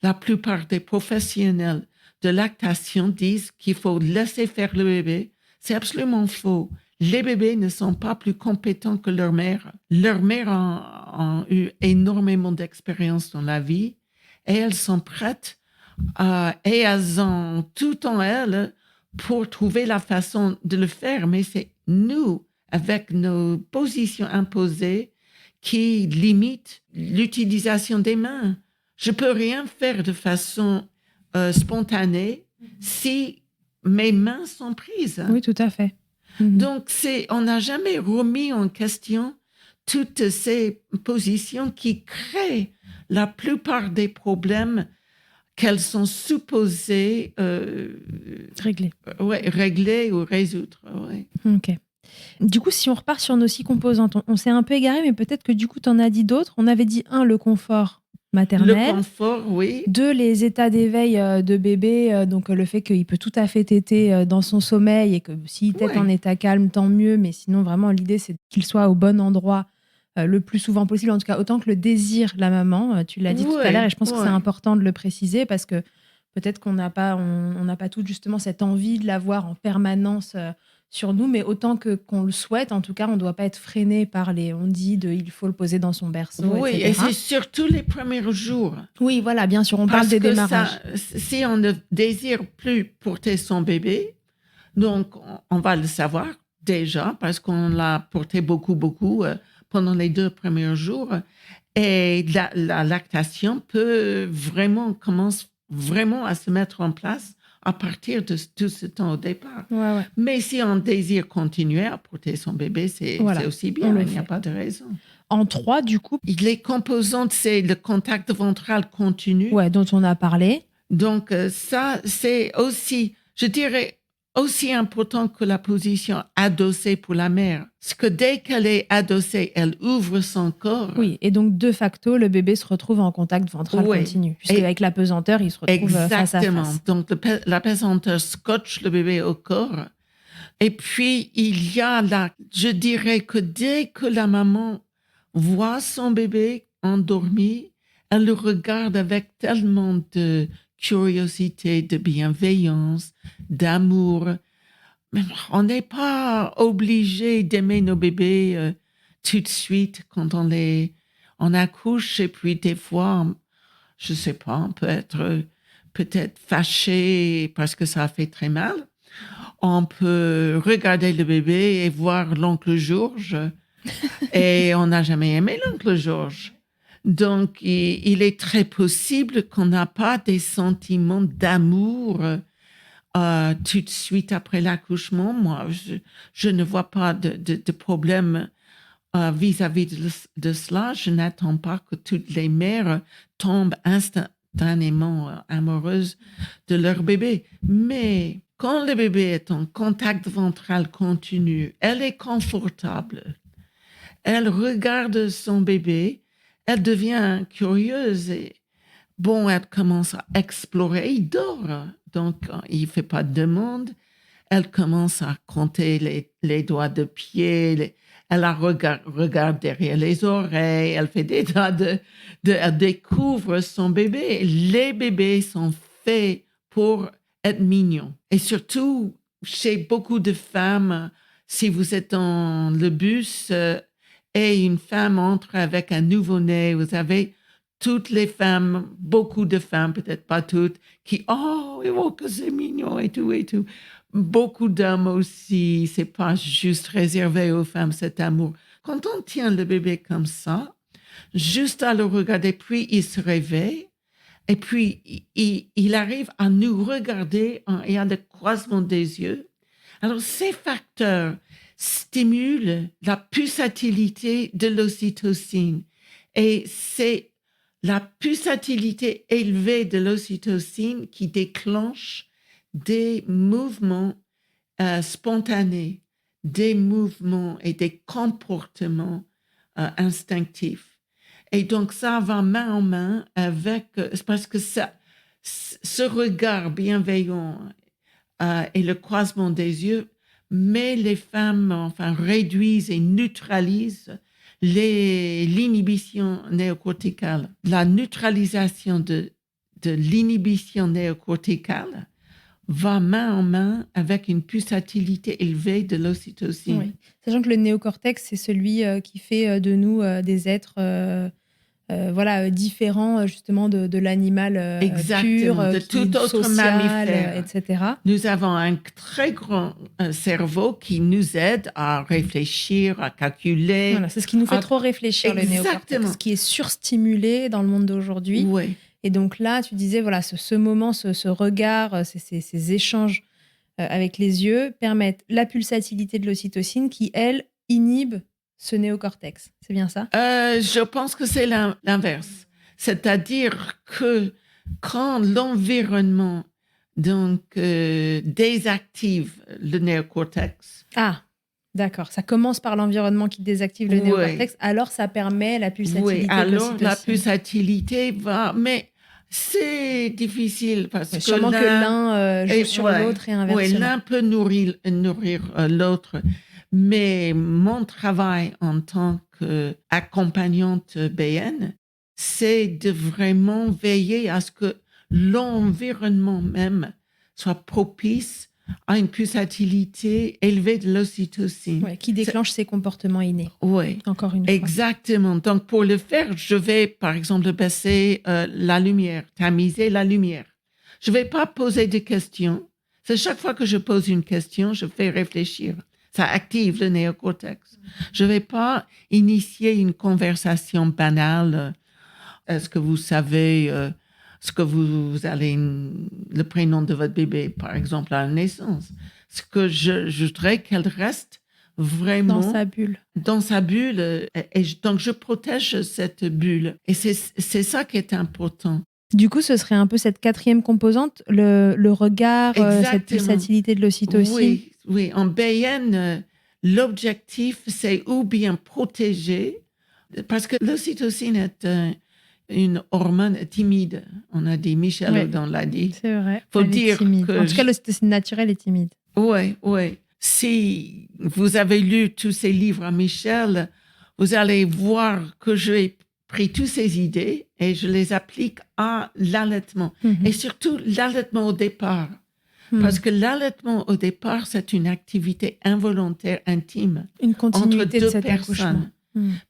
Speaker 2: la plupart des professionnels de lactation disent qu'il faut laisser faire le bébé. C'est absolument faux. Les bébés ne sont pas plus compétents que leur mère. Leurs mères ont eu énormément d'expérience dans la vie et elles sont prêtes et elles ont tout en elles pour trouver la façon de le faire. Mais c'est nous, avec nos positions imposées, qui limitent l'utilisation des mains. Je peux rien faire de façon spontanée si mes mains sont prises.
Speaker 3: Oui, tout à fait.
Speaker 2: Donc, on n'a jamais remis en question toutes ces positions qui créent la plupart des problèmes qu'elles sont supposées régler ou résoudre.
Speaker 3: Ok. Du coup, si on repart sur nos 6 composantes, on s'est un peu égaré, mais peut-être que du coup, tu en as dit d'autres. On avait dit 1, le confort maternel.
Speaker 2: Le confort, oui.
Speaker 3: 2, les états d'éveil de bébé, donc le fait qu'il peut tout à fait téter dans son sommeil et que s'il tète en état calme, tant mieux, mais sinon, vraiment, l'idée, c'est qu'il soit au bon endroit le plus souvent possible, en tout cas, autant que le désire la maman. Tu l'as dit tout à l'heure et je pense que c'est important de le préciser parce que peut-être qu'on n'a pas, on n'a pas tout justement cette envie de l'avoir en permanence sur nous, mais autant qu'on le souhaite, en tout cas, on ne doit pas être freiné par on dit il faut le poser dans son berceau, etc.
Speaker 2: Et c'est surtout les premiers jours.
Speaker 3: Oui, voilà, bien sûr, on parle des démarrages.
Speaker 2: Si on ne désire plus porter son bébé, donc on va le savoir déjà parce qu'on l'a porté beaucoup pendant les 2 premiers jours. Et la lactation commence vraiment à se mettre en place à partir de tout ce temps au départ. Mais si on désire continuer à porter son bébé, c'est aussi bien, il n'y a pas de raison.
Speaker 3: En 3, du coup...
Speaker 2: Les composantes, c'est le contact ventral continu.
Speaker 3: Dont on a parlé.
Speaker 2: Donc ça, c'est aussi, je dirais, aussi important que la position adossée pour la mère. Parce que dès qu'elle est adossée, elle ouvre son corps.
Speaker 3: Oui, et donc de facto, le bébé se retrouve en contact ventral continu. Puisqu'avec la pesanteur, il se retrouve face à face.
Speaker 2: Exactement. Donc la pesanteur scotche le bébé au corps. Et puis, il y a je dirais que dès que la maman voit son bébé endormi, elle le regarde avec tellement de curiosité, de bienveillance, d'amour. Mais on n'est pas obligé d'aimer nos bébés tout de suite quand on accouche. Et puis des fois, je ne sais pas, on peut être peut-être fâché parce que ça a fait très mal. On peut regarder le bébé et voir l'oncle Georges. Et on n'a jamais aimé l'oncle Georges. Donc, il est très possible qu'on n'a pas des sentiments d'amour tout de suite après l'accouchement. Moi, je ne vois pas de problème vis-à-vis de cela. Je n'attends pas que toutes les mères tombent instantanément amoureuses de leur bébé. Mais quand le bébé est en contact ventral continu, elle est confortable. elle regarde son bébé, elle devient curieuse et elle commence à explorer. Il dort, donc il ne fait pas de demande. Elle commence à compter les doigts de pied, elle regarde derrière les oreilles, elle fait des tas elle découvre son bébé. Les bébés sont faits pour être mignons. Et surtout, chez beaucoup de femmes, si vous êtes dans le bus et une femme entre avec un nouveau-né, vous avez toutes les femmes, beaucoup de femmes, peut-être pas toutes, qui « Oh, que c'est mignon et tout, et tout ». Beaucoup d'hommes aussi, c'est pas juste réservé aux femmes, cet amour. Quand on tient le bébé comme ça, juste à le regarder, puis il se réveille, et puis il arrive à nous regarder, il y a le croisement des yeux. Alors, ces facteurs stimulent la pulsatilité de l'ocytocine. Et c'est la pulsatilité élevée de l'ocytocine qui déclenche des mouvements spontanés, des mouvements et des comportements instinctifs. Et donc, ça va main en main avec, parce que ce regard bienveillant et le croisement des yeux, mais les femmes, réduisent et neutralisent l'inhibition néocorticale. La neutralisation de l'inhibition néocorticale va main en main avec une pulsatilité élevée de l'ocytocine.
Speaker 3: Oui. Sachant que le néocortex, c'est celui qui fait de nous des êtres différents justement de l'animal pur,
Speaker 2: de tout autre
Speaker 3: social,
Speaker 2: mammifère,
Speaker 3: etc.
Speaker 2: Nous avons un très grand cerveau qui nous aide à réfléchir, à calculer.
Speaker 3: Voilà, c'est ce qui nous fait trop réfléchir, le néocortex, ce qui est surstimulé dans le monde d'aujourd'hui.
Speaker 2: Oui.
Speaker 3: Et donc là, tu disais, voilà, ce moment, ce regard, ces échanges avec les yeux permettent la pulsatilité de l'ocytocine qui, elle, inhibe ce néocortex. C'est bien ça?
Speaker 2: Je pense que c'est l'inverse. C'est-à-dire que quand l'environnement désactive le néocortex.
Speaker 3: Ah, d'accord. Ça commence par l'environnement qui désactive le néocortex, alors ça permet la pulsatilité de l'ocytocine.
Speaker 2: Alors la pulsatilité va... Mais c'est difficile parce que
Speaker 3: sûrement que l'un joue sur l'autre et inversement.
Speaker 2: Oui, l'un peut nourrir l'autre. Mais mon travail en tant qu'accompagnante BN, c'est de vraiment veiller à ce que l'environnement même soit propice à une pulsatilité élevée de l'ocytocine.
Speaker 3: Ouais, qui déclenche ces comportements innés.
Speaker 2: Oui,
Speaker 3: encore une fois.
Speaker 2: Exactement. Donc, pour le faire, je vais, par exemple, baisser la lumière, tamiser la lumière. Je ne vais pas poser de questions. C'est chaque fois que je pose une question, je fais réfléchir. Ça active le néocortex. Je ne vais pas initier une conversation banale. Est-ce que vous savez ce que vous allez, le prénom de votre bébé, par exemple, à la naissance? Ce que je voudrais qu'elle reste vraiment dans sa bulle. Et donc, je protège cette bulle. Et c'est ça qui est important.
Speaker 3: Du coup, ce serait un peu cette quatrième composante, le regard, cette pulsatilité de l'ocytocine.
Speaker 2: Oui. En BN, l'objectif, c'est ou bien protéger, parce que l'ocytocine est une hormone timide. On a dit, Michel l'a dit.
Speaker 3: C'est vrai.
Speaker 2: Faut dire que
Speaker 3: en tout cas, l'ocytocine naturelle est timide.
Speaker 2: Oui. Si vous avez lu tous ces livres à Michel, vous allez voir que j'ai pris toutes ces idées et je les applique à l'allaitement. Et surtout, l'allaitement au départ. Parce que l'allaitement au départ, c'est une activité involontaire, intime.
Speaker 3: Une continuité
Speaker 2: entre
Speaker 3: de cet
Speaker 2: personnes.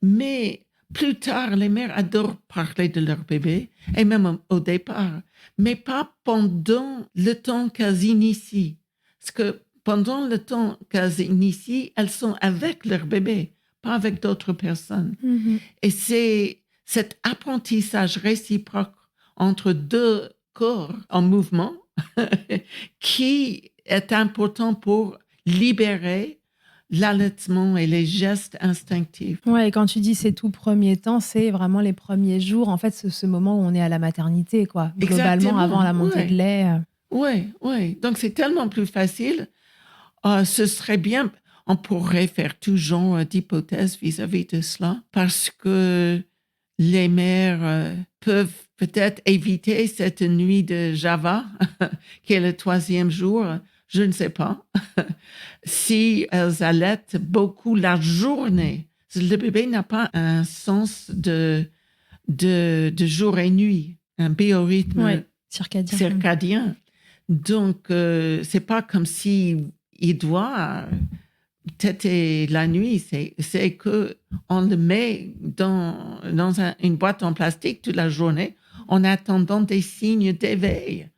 Speaker 2: Mais plus tard, les mères adorent parler de leur bébé, et même au départ, mais pas pendant le temps qu'elles initient. Parce que pendant le temps qu'elles initient, elles sont avec leur bébé, pas avec d'autres personnes. Et c'est cet apprentissage réciproque entre deux corps en mouvement qui est important pour libérer l'allaitement et les gestes instinctifs.
Speaker 3: Ouais, et quand tu dis ces tout premiers temps, c'est vraiment les premiers jours, en fait, ce moment où on est à la maternité, quoi. Globalement, avant la montée de lait.
Speaker 2: Oui. Donc, c'est tellement plus facile. Ce serait bien... on pourrait faire tout genre d'hypothèses vis-à-vis de cela parce que les mères peuvent peut-être éviter cette nuit de Java, qui est le 3e jour, je ne sais pas, si elles allaitent beaucoup la journée. Le bébé n'a pas un sens de jour et nuit, un biorhythme circadien. Donc, c'est pas comme si il doit téter la nuit. C'est que on le met dans une boîte en plastique toute la journée en attendant des signes d'éveil,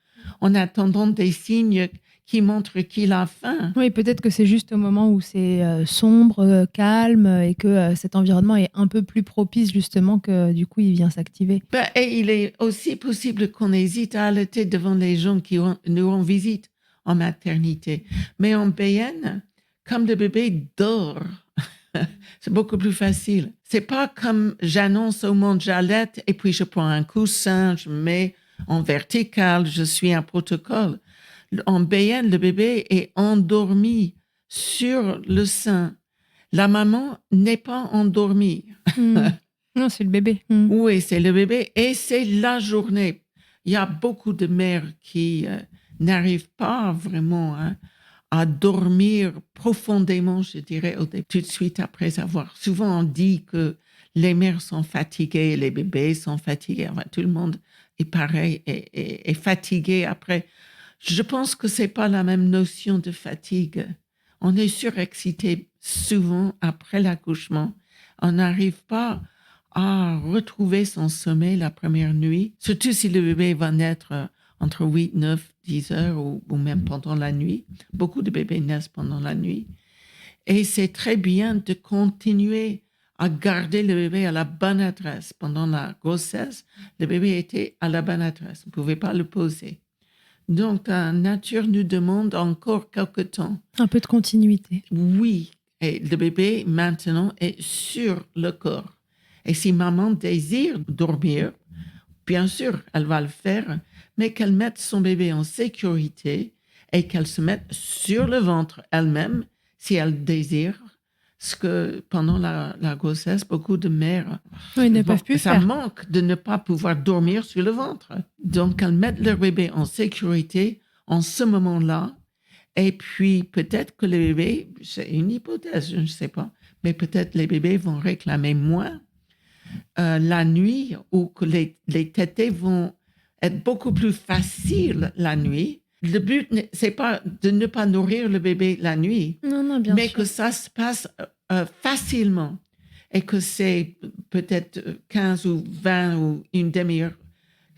Speaker 2: en attendant des signes qui montrent qu'il a faim.
Speaker 3: Oui, peut-être que c'est juste au moment où c'est sombre, calme et que cet environnement est un peu plus propice justement que du coup il vient s'activer.
Speaker 2: Et il est aussi possible qu'on hésite à allaiter devant les gens qui nous rendent visite en maternité. Mais en BN, comme le bébé dort, c'est beaucoup plus facile. C'est pas comme j'annonce au monde j'allaite et puis je prends un coussin, je me mets en vertical, je suis un protocole. En BN, le bébé est endormi sur le sein. La maman n'est pas endormie.
Speaker 3: Non, c'est le bébé.
Speaker 2: Oui, c'est le bébé et c'est la journée. Il y a beaucoup de mères qui n'arrivent pas vraiment à dormir profondément, je dirais, tout de suite après avoir. Souvent, on dit que les mères sont fatiguées, les bébés sont fatigués. Enfin, tout le monde est pareil, est fatigué après. Je pense que c'est pas la même notion de fatigue. On est surexcité souvent après l'accouchement. On n'arrive pas à retrouver son sommeil la première nuit, surtout si le bébé va naître entre 8, 9, 10 heures ou même pendant la nuit. Beaucoup de bébés naissent pendant la nuit. Et c'est très bien de continuer à garder le bébé à la bonne adresse. Pendant la grossesse, le bébé était à la bonne adresse. On ne pouvait pas le poser. Donc, la nature nous demande encore quelque temps.
Speaker 3: Un peu de continuité.
Speaker 2: Oui, et le bébé maintenant est sur le corps. Et si maman désire dormir, bien sûr, elle va le faire, mais qu'elle mette son bébé en sécurité et qu'elle se mette sur le ventre elle-même si elle désire. Parce que pendant la grossesse, beaucoup de mères,
Speaker 3: ne peuvent plus
Speaker 2: ça
Speaker 3: faire.
Speaker 2: manque de ne pas pouvoir dormir sur le ventre. Donc, elles mettent leur bébé en sécurité en ce moment-là. Et puis, peut-être que les bébés, c'est une hypothèse, je ne sais pas, mais peut-être les bébés vont réclamer moins la nuit ou que les tétées vont être beaucoup plus faciles la nuit. Le but, c'est pas de ne pas nourrir le bébé la nuit, mais sûr. Que ça se passe facilement et que c'est peut-être 15 ou 20 ou une demi-heure,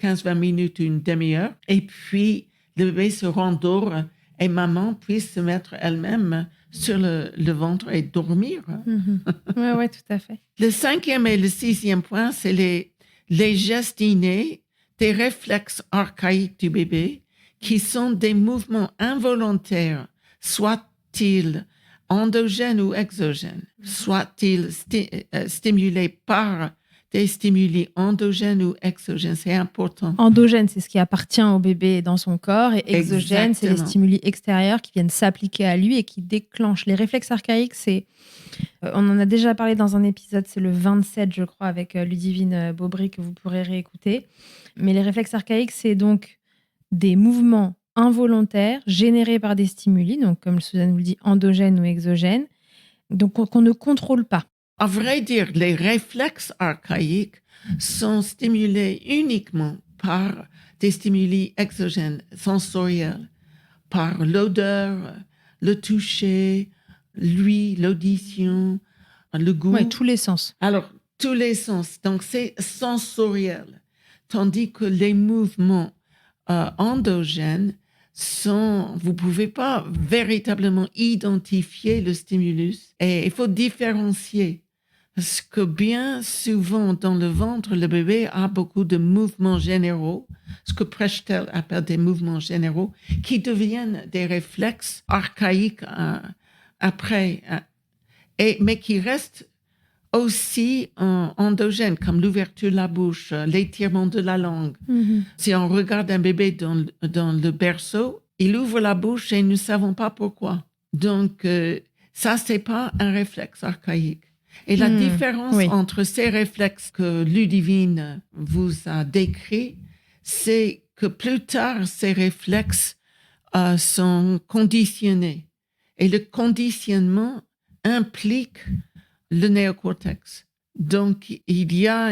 Speaker 2: 15-20 minutes ou une demi-heure. Et puis, le bébé se rendort et maman puisse se mettre elle-même sur le ventre et dormir.
Speaker 3: Oui, tout à fait.
Speaker 2: Le 5e et le 6e point, c'est les gestes innés, des réflexes archaïques du bébé qui sont des mouvements involontaires, soit-ils endogènes ou exogènes, soit-ils stimulés par des stimuli endogènes ou exogènes. C'est important.
Speaker 3: Endogène, c'est ce qui appartient au bébé dans son corps, et exogène, c'est les stimuli extérieurs qui viennent s'appliquer à lui et qui déclenchent. Les réflexes archaïques, c'est... on en a déjà parlé dans un épisode, c'est le 27, je crois, avec Ludivine Beaubry, que vous pourrez réécouter. Mais les réflexes archaïques, c'est donc des mouvements involontaires générés par des stimuli, donc comme Suzanne vous le dit, endogènes ou exogènes, donc qu'on ne contrôle pas.
Speaker 2: À vrai dire, les réflexes archaïques sont stimulés uniquement par des stimuli exogènes, sensoriels, par l'odeur, le toucher, l'ouïe, l'audition, le goût.
Speaker 3: Oui, tous les sens.
Speaker 2: Alors, tous les sens. Donc, c'est sensoriel. Tandis que les mouvements endogènes vous ne pouvez pas véritablement identifier le stimulus. Et il faut différencier. Parce que bien souvent, dans le ventre, le bébé a beaucoup de mouvements généraux, ce que Prechtel appelle des mouvements généraux, qui deviennent des réflexes archaïques après, mais qui restent aussi endogènes, comme l'ouverture de la bouche, l'étirement de la langue. Si on regarde un bébé dans le berceau, il ouvre la bouche et nous ne savons pas pourquoi. Donc, Ça, c'est pas un réflexe archaïque. Et la différence entre ces réflexes que Ludivine vous a décrits, c'est que plus tard, ces réflexes sont conditionnés. Et le conditionnement implique le néocortex. Donc, il y a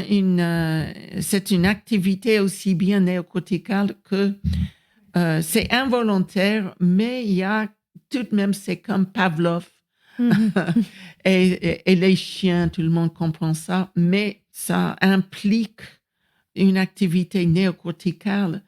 Speaker 2: c'est une activité aussi bien néocorticale que c'est involontaire, mais il y a tout de même, c'est comme Pavlov. Et les chiens, tout le monde comprend ça, mais ça implique une activité néocorticale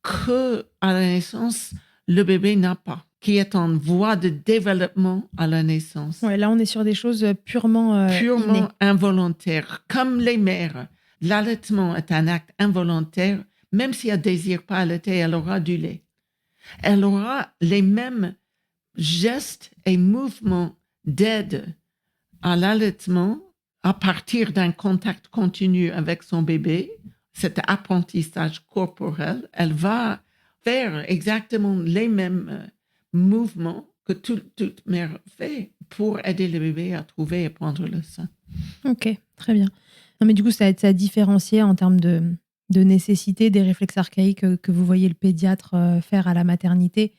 Speaker 2: que à la naissance, le bébé n'a pas, qui est en voie de développement à la naissance.
Speaker 3: Ouais, là, on est sur des choses purement innées.
Speaker 2: Involontaires. Comme les mères, l'allaitement est un acte involontaire. Même si elle ne désire pas allaiter, elle aura du lait. Elle aura les mêmes gestes et mouvements d'aide à l'allaitement à partir d'un contact continu avec son bébé, cet apprentissage corporel. Elle va faire exactement les mêmes mouvements que toute mère fait pour aider le bébé à trouver et prendre le sein.
Speaker 3: Ok, très bien. Non, mais du coup, ça a différencié en termes de nécessité des réflexes archaïques que vous voyez le pédiatre faire à la maternité.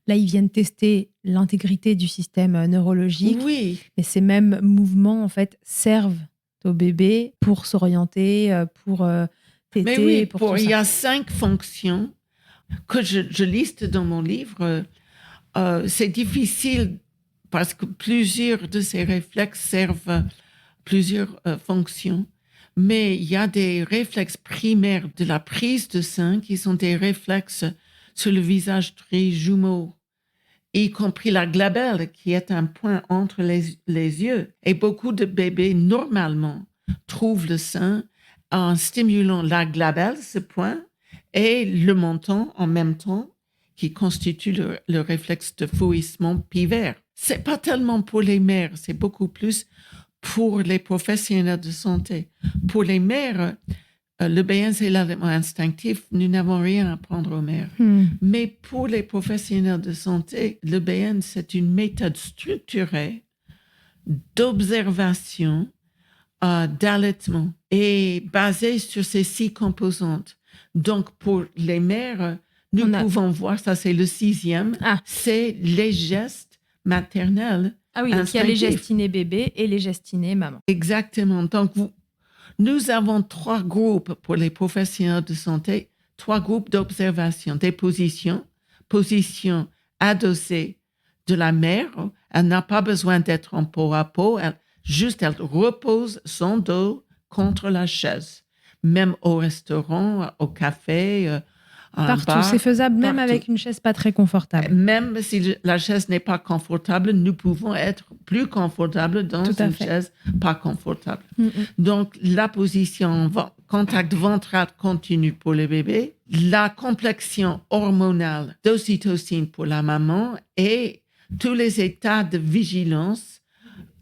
Speaker 3: Là, ils viennent tester l'intégrité du système neurologique.
Speaker 2: Oui.
Speaker 3: Et ces mêmes mouvements, en fait, servent au bébé pour s'orienter, pour téter.
Speaker 2: Mais oui,
Speaker 3: pour tout ça.
Speaker 2: Il y a 5 fonctions que je liste dans mon livre. C'est difficile parce que plusieurs de ces réflexes servent plusieurs fonctions. Mais il y a des réflexes primaires de la prise de sein qui sont des réflexes sur le visage très jumeaux, y compris la glabelle qui est un point entre les yeux. Et beaucoup de bébés, normalement, trouvent le sein en stimulant la glabelle, ce point, et le menton en même temps, qui constitue le réflexe de fouissement pivaire. C'est pas tellement pour les mères, c'est beaucoup plus pour les professionnels de santé. Pour les mères, le BN, c'est l'allaitement instinctif. Nous n'avons rien à apprendre aux mères. Mais pour les professionnels de santé, le BN, c'est une méthode structurée d'observation, d'allaitement et basée sur ces 6 composantes. Donc, pour les mères, nous pouvons voir, ça c'est le 6e, c'est les gestes maternels.
Speaker 3: Ah oui, donc il y a les gestes innés bébé et les gestes innés maman.
Speaker 2: Exactement. Donc, nous avons 3 groupes pour les professionnels de santé, 3 groupes d'observation, des positions. Position adossée de la mère. Elle n'a pas besoin d'être en peau à peau. Elle repose son dos contre la chaise. Même au restaurant, au café,
Speaker 3: partout,
Speaker 2: bar,
Speaker 3: c'est faisable, même
Speaker 2: partout.
Speaker 3: Avec une chaise pas très confortable.
Speaker 2: Même si la chaise n'est pas confortable, nous pouvons être plus confortables dans une chaise pas confortable. Donc, la position contact ventral continu pour le bébé, la complexion hormonale d'ocytocine pour la maman et tous les états de vigilance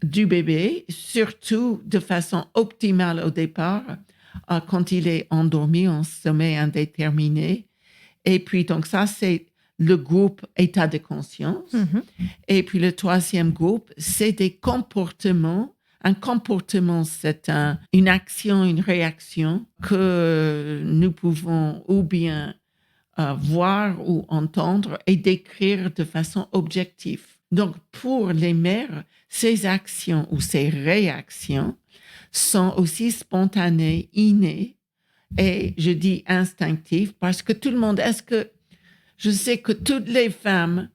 Speaker 2: du bébé, surtout de façon optimale au départ, quand il est endormi en sommeil indéterminé. Et puis, donc ça, c'est le groupe état de conscience. Et puis, le 3e groupe, c'est des comportements. Un comportement, c'est une action, une réaction que nous pouvons ou bien voir ou entendre et décrire de façon objective. Donc, pour les mères, ces actions ou ces réactions sont aussi spontanées, innées, et je dis instinctives parce que tout le monde, je sais que toutes les femmes,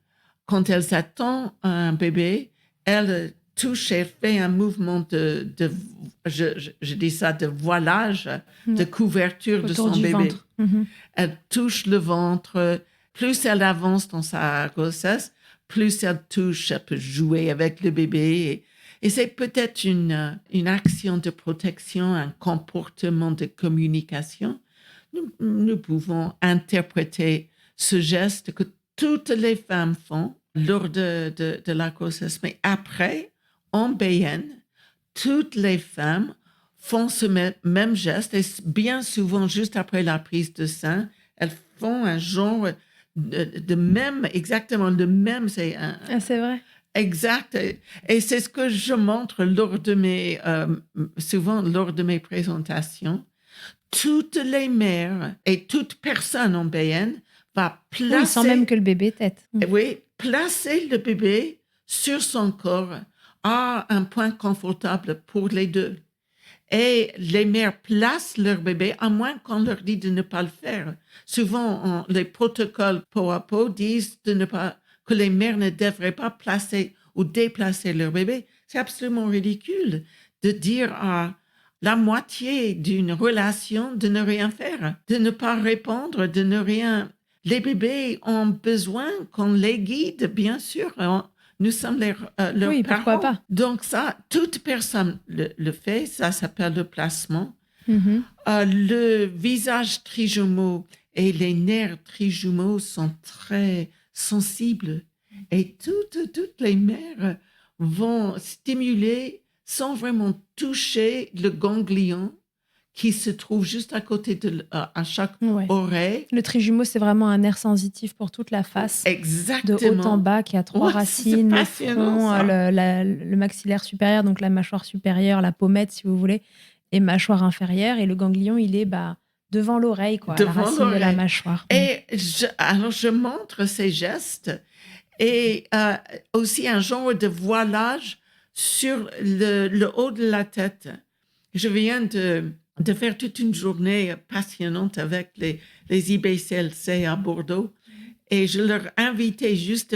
Speaker 2: quand elles attendent un bébé, elles touchent et font un mouvement je dis ça, de voilage, de couverture de son bébé. Elle touche le ventre. Plus elle avance dans sa grossesse, plus elle touche, elle peut jouer avec le bébé. Et c'est peut-être une action de protection, un comportement de communication. Nous pouvons interpréter ce geste que toutes les femmes font lors de la grossesse. Mais après, en BN, toutes les femmes font ce même geste et bien souvent, juste après la prise de sein, elles font un genre de même, exactement le même.
Speaker 3: C'est vrai.
Speaker 2: Exact. Et c'est ce que je montre souvent lors de mes présentations. Toutes les mères et toute personne en BN va placer...
Speaker 3: Oui, sans même que le bébé tète.
Speaker 2: Oui, placer le bébé sur son corps à un point confortable pour les deux. Et les mères placent leur bébé, à moins qu'on leur dise de ne pas le faire. Souvent, les protocoles peau à peau disent que les mères ne devraient pas placer ou déplacer leur bébé. C'est absolument ridicule de dire à la moitié d'une relation de ne rien faire, de ne pas répondre, de ne rien... Les bébés ont besoin qu'on les guide, bien sûr. Nous sommes leurs
Speaker 3: oui,
Speaker 2: parents.
Speaker 3: Pourquoi pas.
Speaker 2: Donc ça, toute personne le fait. Ça s'appelle le placement.
Speaker 3: Mm-hmm.
Speaker 2: Le visage trijumeau et les nerfs trijumeaux sont très sensibles. Et toutes les mères vont stimuler sans vraiment toucher le ganglion qui se trouve juste à côté à chaque oreille.
Speaker 3: Le trijumeau, c'est vraiment un nerf sensitif pour toute la face.
Speaker 2: Exactement.
Speaker 3: De haut en bas, qui a 3 racines, le front, le maxillaire supérieur, donc la mâchoire supérieure, la pommette, si vous voulez, et mâchoire inférieure. Et le ganglion, il est devant l'oreille, la racine de la mâchoire.
Speaker 2: Et alors, je montre ces gestes et aussi un genre de voilage sur le haut de la tête. Je viens de faire toute une journée passionnante avec les IBCLC à Bordeaux. Et je leur invitais juste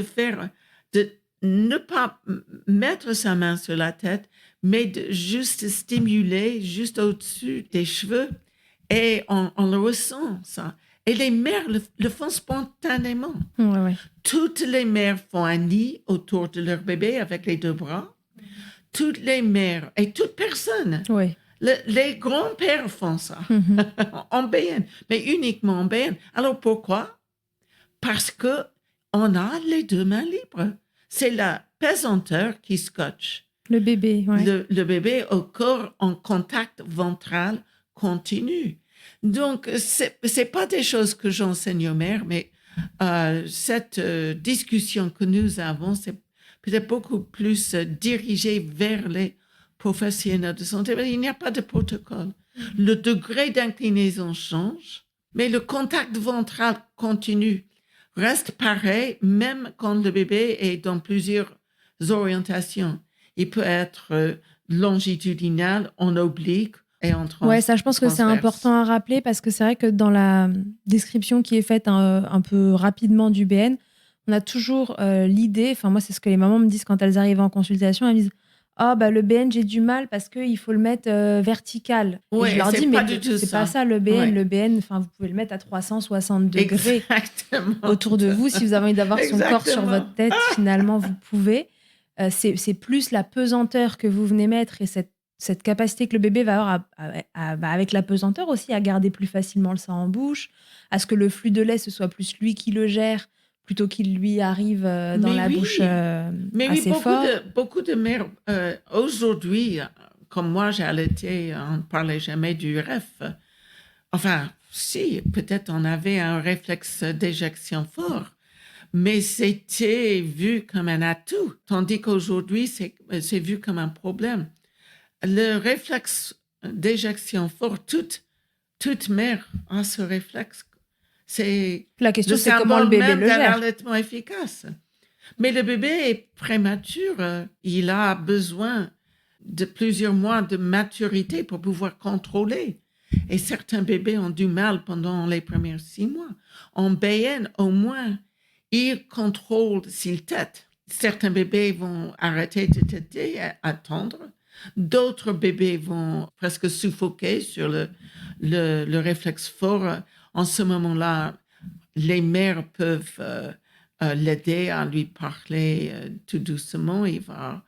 Speaker 2: de ne pas mettre sa main sur la tête, mais de juste stimuler juste au-dessus des cheveux. Et on le ressent, ça. Et les mères le font spontanément.
Speaker 3: Ouais.
Speaker 2: Toutes les mères font un nid autour de leur bébé avec les 2 bras. Toutes les mères et toute personne.
Speaker 3: Oui.
Speaker 2: Les grands-pères font ça en BN, mais uniquement en BN. Alors pourquoi? Parce qu'on a les 2 mains libres. C'est la pesanteur qui scotche.
Speaker 3: Le bébé, oui.
Speaker 2: Le bébé au corps en contact ventral continu. Donc, c'est pas des choses que j'enseigne aux mères, mais cette discussion que nous avons, c'est peut-être beaucoup plus dirigé vers les professionnels de santé. Il n'y a pas de protocole. Le degré d'inclinaison change, mais le contact ventral continu reste pareil, même quand le bébé est dans plusieurs orientations. Il peut être longitudinal, en oblique et en transverse.
Speaker 3: Oui, ça, je pense que c'est important à rappeler parce que c'est vrai que dans la description qui est faite un peu rapidement du BN, on a toujours l'idée, enfin moi c'est ce que les mamans me disent quand elles arrivent en consultation, elles me disent le BN j'ai du mal parce qu'il faut le mettre vertical.
Speaker 2: Ouais,
Speaker 3: et je leur dis mais c'est
Speaker 2: ça.
Speaker 3: Pas ça le BN. Ouais. Le BN, enfin vous pouvez le mettre à 360 degrés autour de vous si vous avez envie d'avoir son corps sur votre tête. Finalement vous pouvez. C'est plus la pesanteur que vous venez mettre et cette capacité que le bébé va avoir avec la pesanteur aussi à garder plus facilement le sein en bouche, à ce que le flux de lait ce soit plus lui qui le gère plutôt qu'il lui arrive dans la bouche assez fort.
Speaker 2: Beaucoup de mères, aujourd'hui, comme moi j'ai allaité, on ne parlait jamais du REF. Enfin, si, peut-être on avait un réflexe d'éjection fort, mais c'était vu comme un atout, tandis qu'aujourd'hui, c'est vu comme un problème. Le réflexe d'éjection fort, toute mère a ce réflexe.
Speaker 3: La question, c'est comment le bébé le gère.
Speaker 2: C'est un allaitement efficace. Mais le bébé est prématuré. Il a besoin de plusieurs mois de maturité pour pouvoir contrôler. Et certains bébés ont du mal pendant les premiers 6 mois. En BN, au moins, ils contrôlent s'ils tètent. Certains bébés vont arrêter de téter, attendre. D'autres bébés vont presque suffoquer sur le réflexe fort. En ce moment-là, les mères peuvent l'aider à lui parler tout doucement. Il va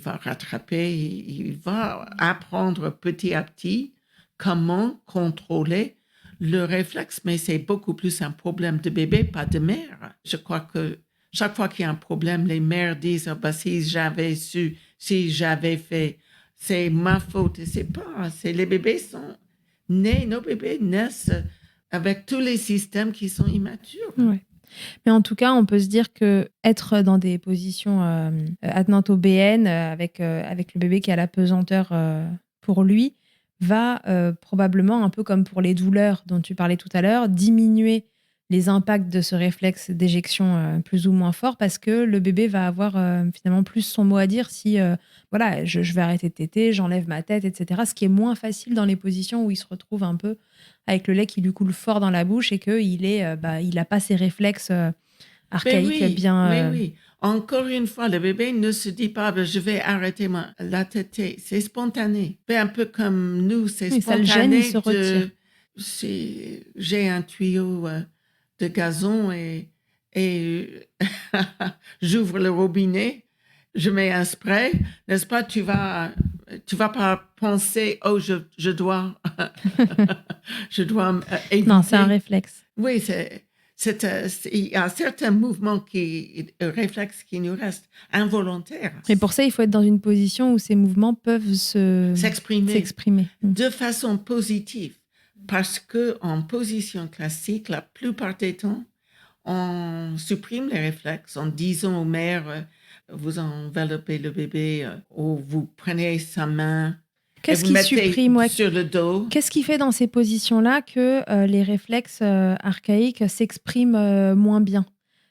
Speaker 2: rattraper, il va apprendre petit à petit comment contrôler le réflexe, mais c'est beaucoup plus un problème de bébé, pas de mère. Je crois que chaque fois qu'il y a un problème, les mères disent si j'avais su, si j'avais fait, c'est ma faute. C'est pas, les bébés sont nés, nos bébés naissent avec tous les systèmes qui sont immatures.
Speaker 3: Ouais. Mais en tout cas, on peut se dire que être dans des positions attenantes au BN avec le bébé qui a la pesanteur pour lui va probablement, un peu comme pour les douleurs dont tu parlais tout à l'heure, diminuer les impacts de ce réflexe d'éjection plus ou moins fort parce que le bébé va avoir finalement plus son mot à dire si voilà, je vais arrêter de téter, j'enlève ma tête, etc. Ce qui est moins facile dans les positions où il se retrouve un peu avec le lait qui lui coule fort dans la bouche et qu'il il a pas ces réflexes archaïques bien...
Speaker 2: Mais oui, encore une fois, le bébé ne se dit pas je vais arrêter la tétée. C'est spontané. C'est un peu comme nous, c'est spontané.
Speaker 3: Ça le gêne, il se retire.
Speaker 2: J'ai un tuyau de gazon et j'ouvre le robinet, je mets un spray, n'est-ce pas? Tu vas pas penser je dois éviter.
Speaker 3: Non, c'est un réflexe.
Speaker 2: Oui, il y a certains mouvements réflexes qui nous restent involontaires.
Speaker 3: Et pour ça, il faut être dans une position où ces mouvements peuvent s'exprimer
Speaker 2: de façon positive. Parce qu'en position classique, la plupart des temps, on supprime les réflexes en disant aux mères, vous enveloppez le bébé ou vous prenez sa main.
Speaker 3: Qu'est-ce qui supprime
Speaker 2: sur le dos?
Speaker 3: Qu'est-ce qui fait dans ces positions-là que les réflexes archaïques s'expriment moins bien?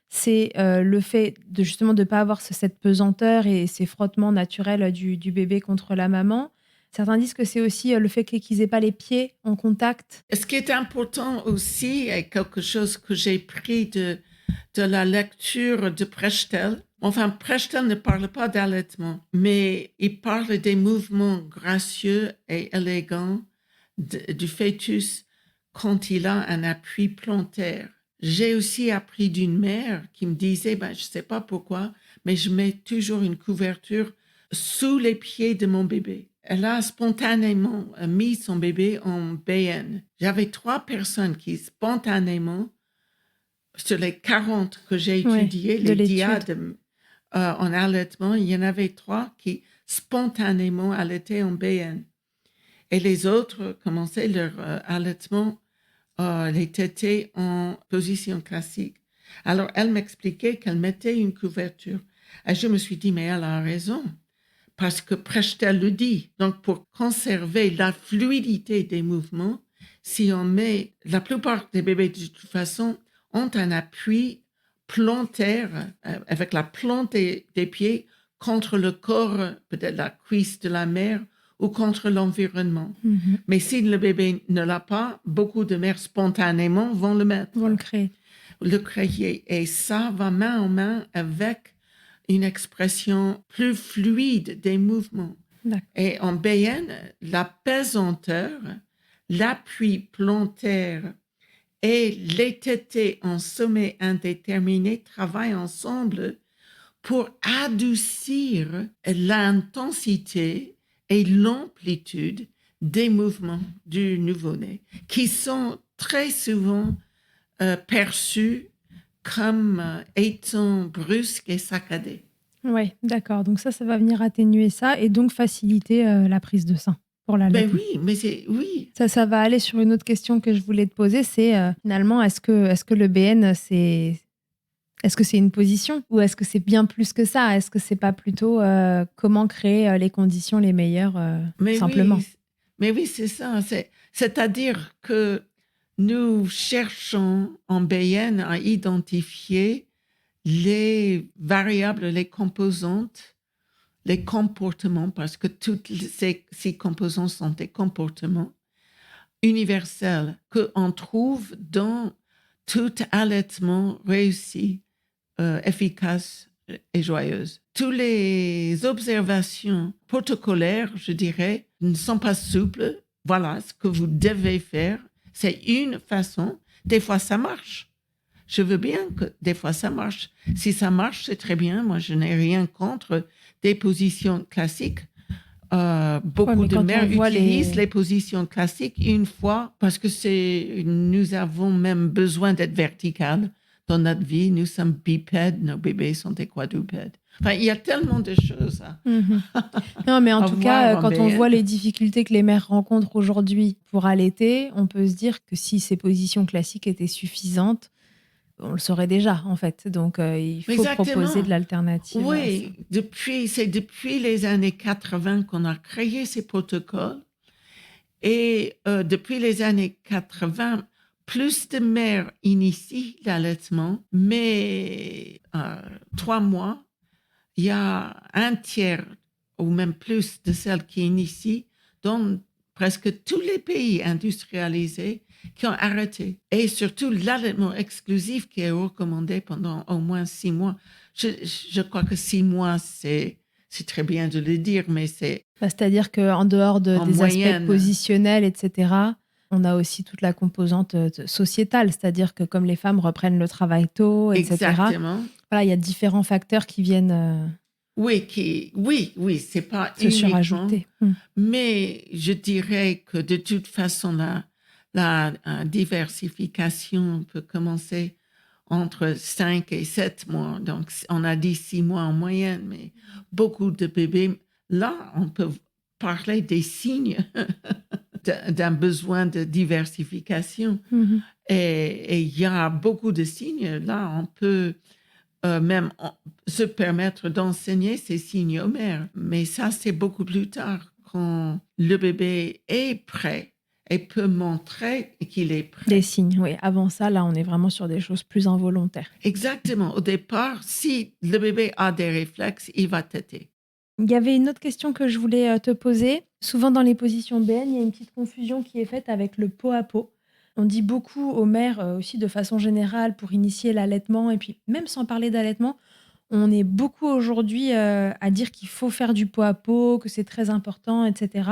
Speaker 3: C'est le fait de justement de ne pas avoir cette pesanteur et ces frottements naturels du bébé contre la maman. Certains disent que c'est aussi le fait qu'ils n'aient pas les pieds en contact.
Speaker 2: Ce qui est important aussi, est quelque chose que j'ai pris de la lecture de Prechtel. Enfin, Prechtel ne parle pas d'allaitement, mais il parle des mouvements gracieux et élégants du fœtus quand il a un appui plantaire. J'ai aussi appris d'une mère qui me disait, je ne sais pas pourquoi, mais je mets toujours une couverture sous les pieds de mon bébé. Elle a spontanément mis son bébé en BN. J'avais 3 personnes qui spontanément, sur les 40 que j'ai étudiées, les diades en allaitement, il y en avait 3 qui spontanément allaitaient en BN. Et les autres commençaient leur allaitement, les tétés en position classique. Alors, elle m'expliquait qu'elle mettait une couverture. Et je me suis dit, mais elle a raison. Parce que Prechtel le dit. Donc, pour conserver la fluidité des mouvements, si on met, la plupart des bébés, de toute façon, ont un appui plantaire avec la plante des pieds contre le corps, peut-être la cuisse de la mère ou contre l'environnement.
Speaker 3: Mm-hmm.
Speaker 2: Mais si le bébé ne l'a pas, beaucoup de mères spontanément vont le mettre.
Speaker 3: Vont le créer.
Speaker 2: Et ça va main en main avec une expression plus fluide des mouvements.
Speaker 3: D'accord.
Speaker 2: Et en BN, la pesanteur, l'appui plantaire et les tétés en sommet indéterminé travaillent ensemble pour adoucir l'intensité et l'amplitude des mouvements du nouveau-né, qui sont très souvent perçus comme étant brusques et saccadés.
Speaker 3: Oui, d'accord. Donc ça va venir atténuer ça et donc faciliter la prise de sein pour l'allaitement.
Speaker 2: Ben oui, oui.
Speaker 3: Ça va aller sur une autre question que je voulais te poser, c'est finalement, est-ce que le BN, est-ce que c'est une position ou est-ce que c'est bien plus que ça? Est-ce que c'est pas plutôt comment créer les conditions les meilleures simplement?
Speaker 2: Mais oui, c'est ça. C'est-à-dire que nous cherchons en BN à identifier les variables, les composantes, les comportements, parce que toutes ces composantes sont des comportements universels qu'on trouve dans tout allaitement réussi, efficace et joyeuse. Toutes les observations protocolaires, je dirais, ne sont pas souples. Voilà ce que vous devez faire. C'est une façon. Des fois, ça marche. Je veux bien que des fois, ça marche. Si ça marche, c'est très bien. Moi, je n'ai rien contre des positions classiques. Beaucoup de mères utilisent les positions classiques une fois parce que nous avons même besoin d'être verticales dans notre vie. Nous sommes bipèdes, nos bébés sont des quadrupèdes. Enfin, il y a tellement de choses.
Speaker 3: Mm-hmm. Non, mais en tout cas, quand on voit les difficultés que les mères rencontrent aujourd'hui pour allaiter, on peut se dire que si ces positions classiques étaient suffisantes, on le saurait déjà, en fait. Donc, il faut
Speaker 2: Exactement.
Speaker 3: proposer de l'alternative.
Speaker 2: Oui, c'est depuis les années 80 qu'on a créé ces protocoles. Et depuis les années 80, plus de mères initient l'allaitement, mais 3 mois, il y a un tiers ou même plus de celles qui initient dans presque tous les pays industrialisés qui ont arrêté. Et surtout l'allaitement exclusif qui est recommandé pendant au moins 6 mois. Je crois que 6 mois, c'est très bien de le dire, mais c'est...
Speaker 3: C'est-à-dire qu'en dehors des
Speaker 2: moyenne,
Speaker 3: aspects positionnels, etc., on a aussi toute la composante sociétale, c'est-à-dire que comme les femmes reprennent le travail tôt, etc.,
Speaker 2: exactement.
Speaker 3: Voilà, il y a différents facteurs qui viennent
Speaker 2: oui, c'est pas
Speaker 3: se surajouter.
Speaker 2: Mais je dirais que de toute façon, la diversification peut commencer entre 5 et 7 mois. Donc, on a dit 6 mois en moyenne, mais beaucoup de bébés, là, on peut parler des signes d'un besoin de diversification.
Speaker 3: Mhm.
Speaker 2: Et il y a beaucoup de signes. Là, on peut même se permettre d'enseigner ces signes aux mères. Mais ça, c'est beaucoup plus tard, quand le bébé est prêt et peut montrer qu'il est prêt.
Speaker 3: Des signes, oui. Avant ça, là, on est vraiment sur des choses plus involontaires.
Speaker 2: Exactement. Au départ, si le bébé a des réflexes, il va téter.
Speaker 3: Il y avait une autre question que je voulais te poser. Souvent, dans les positions BN, il y a une petite confusion qui est faite avec le pot à pot. On dit beaucoup aux mères aussi de façon générale pour initier l'allaitement, et puis même sans parler d'allaitement, on est beaucoup aujourd'hui à dire qu'il faut faire du pot à pot, que c'est très important, etc.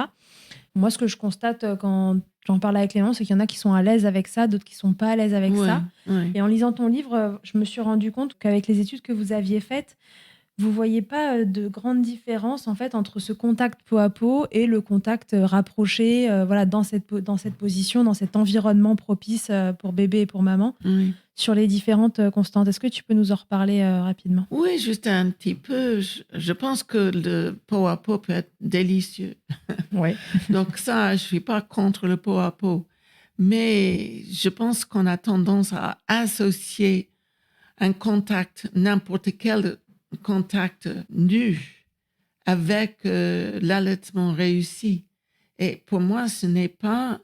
Speaker 3: Moi, ce que je constate quand j'en parle avec Clément, c'est qu'il y en a qui sont à l'aise avec ça, d'autres qui ne sont pas à l'aise avec ça.
Speaker 2: Ouais.
Speaker 3: Et en lisant ton livre, je me suis rendu compte qu'avec les études que vous aviez faites, vous ne voyez pas de grande différence en fait entre ce contact peau à peau et le contact rapproché voilà, dans cette position, dans cet environnement propice pour bébé et pour maman, sur les différentes constantes. Est-ce que tu peux nous en reparler rapidement?
Speaker 2: Oui, juste un petit peu. Je pense que le pot à pot peut être délicieux.
Speaker 3: Ouais.
Speaker 2: Donc ça, je ne suis pas contre le pot à pot. Mais je pense qu'on a tendance à associer un contact, n'importe quel contact nu avec l'allaitement réussi. Et pour moi, ce n'est pas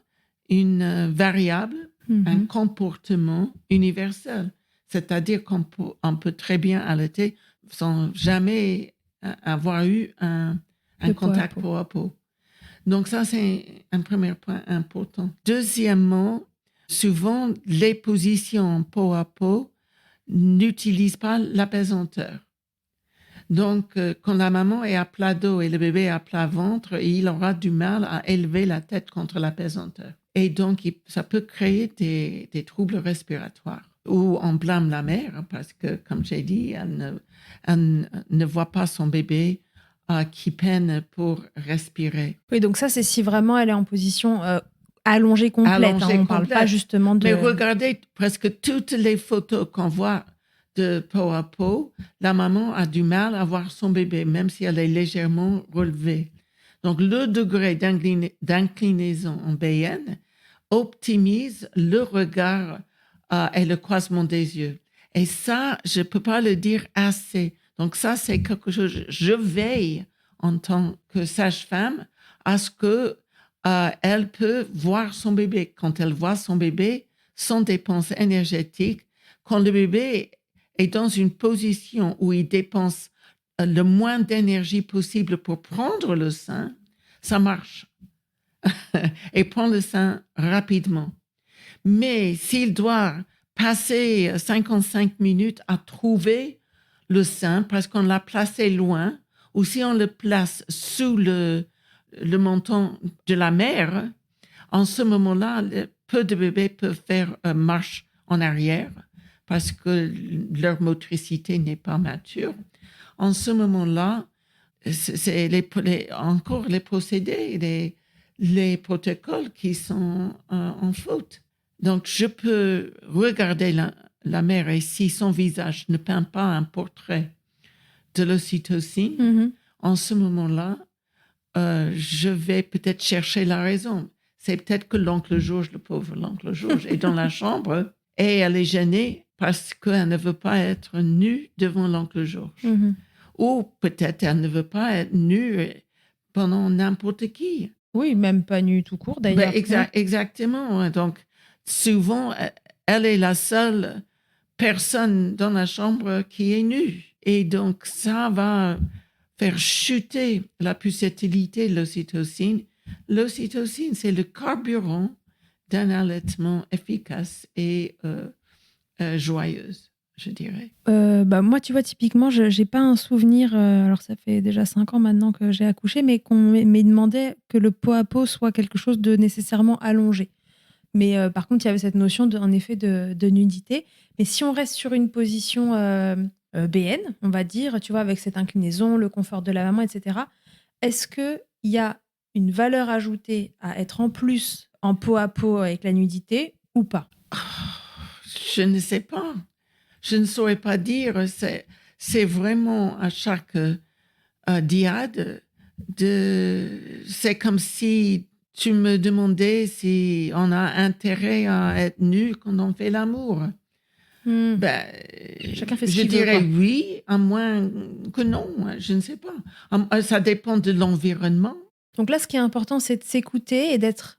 Speaker 2: une variable, un comportement universel. C'est-à-dire qu'on peut très bien allaiter sans jamais avoir eu un contact peau à peau. Donc ça, c'est un premier point important. Deuxièmement, souvent, les positions peau à peau n'utilisent pas l'apesanteur. Donc, quand la maman est à plat dos et le bébé est à plat ventre, il aura du mal à élever la tête contre l'apesanteur. Et donc, ça peut créer des troubles respiratoires. Ou on blâme la mère parce que, comme j'ai dit, elle ne voit pas son bébé qui peine pour respirer.
Speaker 3: Oui, donc ça, c'est si vraiment elle est en position allongée complète. On ne parle pas justement de...
Speaker 2: Mais regardez presque toutes les photos qu'on voit de peau à peau, la maman a du mal à voir son bébé, même si elle est légèrement relevée. Donc, le degré d'inclinaison en BN optimise le regard et le croisement des yeux. Et ça, je ne peux pas le dire assez. Donc, ça, c'est quelque chose, je veille en tant que sage-femme à ce que elle peut voir son bébé. Quand elle voit son bébé, sans dépense énergétique, quand le bébé est dans une position où il dépense le moins d'énergie possible pour prendre le sein, ça marche. Et prend le sein rapidement. Mais s'il doit passer 55 minutes à trouver le sein parce qu'on l'a placé loin, ou si on le place sous le menton de la mère, en ce moment-là, peu de bébés peuvent faire marche en arrière parce que leur motricité n'est pas mature. En ce moment-là, c'est encore les procédés, les protocoles qui sont en faute. Donc, je peux regarder la mère et si son visage ne peint pas un portrait de l'ocytocine, en ce moment-là, je vais peut-être chercher la raison. C'est peut-être que l'oncle Georges, le pauvre l'oncle Georges, est dans la chambre et elle est gênée parce qu'elle ne veut pas être nue devant l'oncle Georges. Ou peut-être elle ne veut pas être nue pendant n'importe qui.
Speaker 3: Oui, même pas nue tout court d'ailleurs.
Speaker 2: Exactement. Donc, souvent, elle est la seule personne dans la chambre qui est nue. Et donc, ça va faire chuter la pulsatilité de l'ocytocine. L'ocytocine, c'est le carburant d'un allaitement efficace et joyeuse, je dirais.
Speaker 3: Moi, tu vois, typiquement, je n'ai pas un souvenir, alors ça fait déjà 5 ans maintenant que j'ai accouché, mais qu'on m'ait demandé que le pot à pot soit quelque chose de nécessairement allongé. Mais par contre, il y avait cette notion, en effet, de nudité. Mais si on reste sur une position BN, on va dire, tu vois, avec cette inclinaison, le confort de la maman, etc., est-ce qu'il y a une valeur ajoutée à être en plus en pot à pot avec la nudité ou pas?
Speaker 2: Je ne sais pas. Je ne saurais pas dire. C'est vraiment à chaque diade. C'est comme si tu me demandais si on a intérêt à être nu quand on fait l'amour.
Speaker 3: Chacun fait ce
Speaker 2: je
Speaker 3: qu'il veut,
Speaker 2: dirais
Speaker 3: quoi.
Speaker 2: oui, à moins que non. Je ne sais pas. Ça dépend de l'environnement.
Speaker 3: Donc là, ce qui est important, c'est de s'écouter et d'être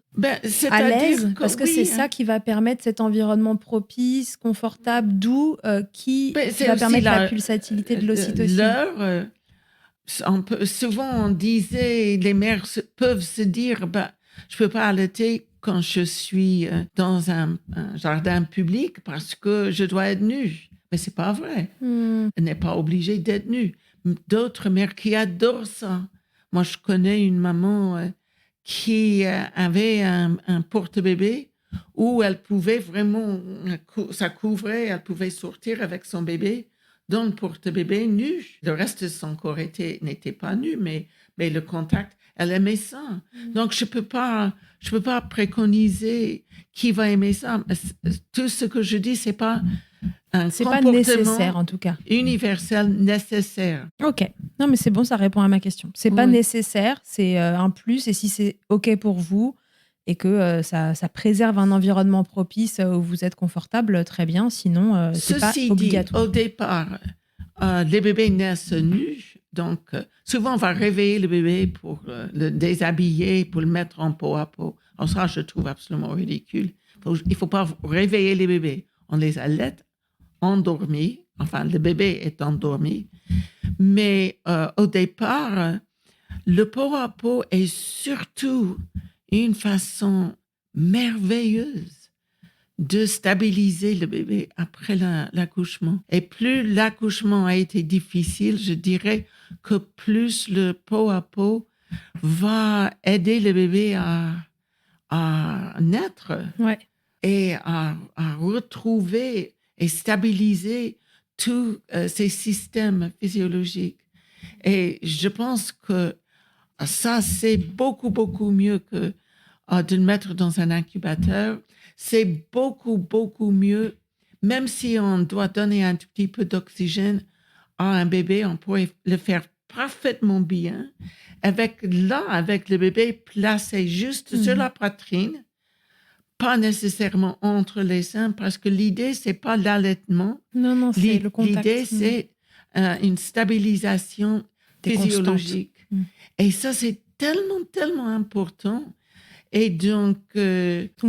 Speaker 3: à l'aise, parce que c'est ça qui va permettre cet environnement propice, confortable, doux, qui va permettre la pulsatilité de l'ocytocine.
Speaker 2: Souvent, on disait, les mères peuvent se dire, je peux pas allaiter quand je suis dans un jardin public parce que je dois être nue. Mais c'est pas vrai. Elle n'est pas obligée d'être nue. D'autres mères qui adorent ça. Moi, je connais une maman qui avait un porte-bébé où elle pouvait vraiment, ça couvrait, elle pouvait sortir avec son bébé dans le porte-bébé nu. Le reste de son corps n'était pas nu, mais le contact, elle aimait ça. Donc, je peux pas préconiser qui va aimer ça. Tout ce que je dis, c'est pas un comportement
Speaker 3: pas nécessaire, en tout cas.
Speaker 2: Universel nécessaire.
Speaker 3: Ok. Non, mais c'est bon, ça répond à ma question. C'est pas nécessaire, c'est un plus. Et si c'est ok pour vous et que ça préserve un environnement propice où vous êtes confortable, très bien. Sinon, c'est pas obligatoire.
Speaker 2: Au départ, les bébés naissent nus. Donc, souvent, on va réveiller le bébé pour le déshabiller, pour le mettre en pot à pot. Alors ça, je trouve absolument ridicule. Il ne faut pas réveiller les bébés. On les allaite endormis. Enfin, le bébé est endormi. Mais au départ, le pot à pot est surtout une façon merveilleuse de stabiliser le bébé après l'accouchement. Et plus l'accouchement a été difficile, je dirais que plus le pot à pot va aider le bébé à naître et à retrouver et stabiliser tous ces systèmes physiologiques. Et je pense que ça, c'est beaucoup, beaucoup mieux que de le mettre dans un incubateur. C'est beaucoup, beaucoup mieux. Même si on doit donner un tout petit peu d'oxygène à un bébé, on pourrait le faire parfaitement bien avec le bébé placé juste sur la poitrine, pas nécessairement entre les seins, parce que l'idée, c'est pas l'allaitement.
Speaker 3: Non, c'est le contact.
Speaker 2: L'idée, c'est une stabilisation physiologique. Et ça, c'est tellement, tellement important. Et donc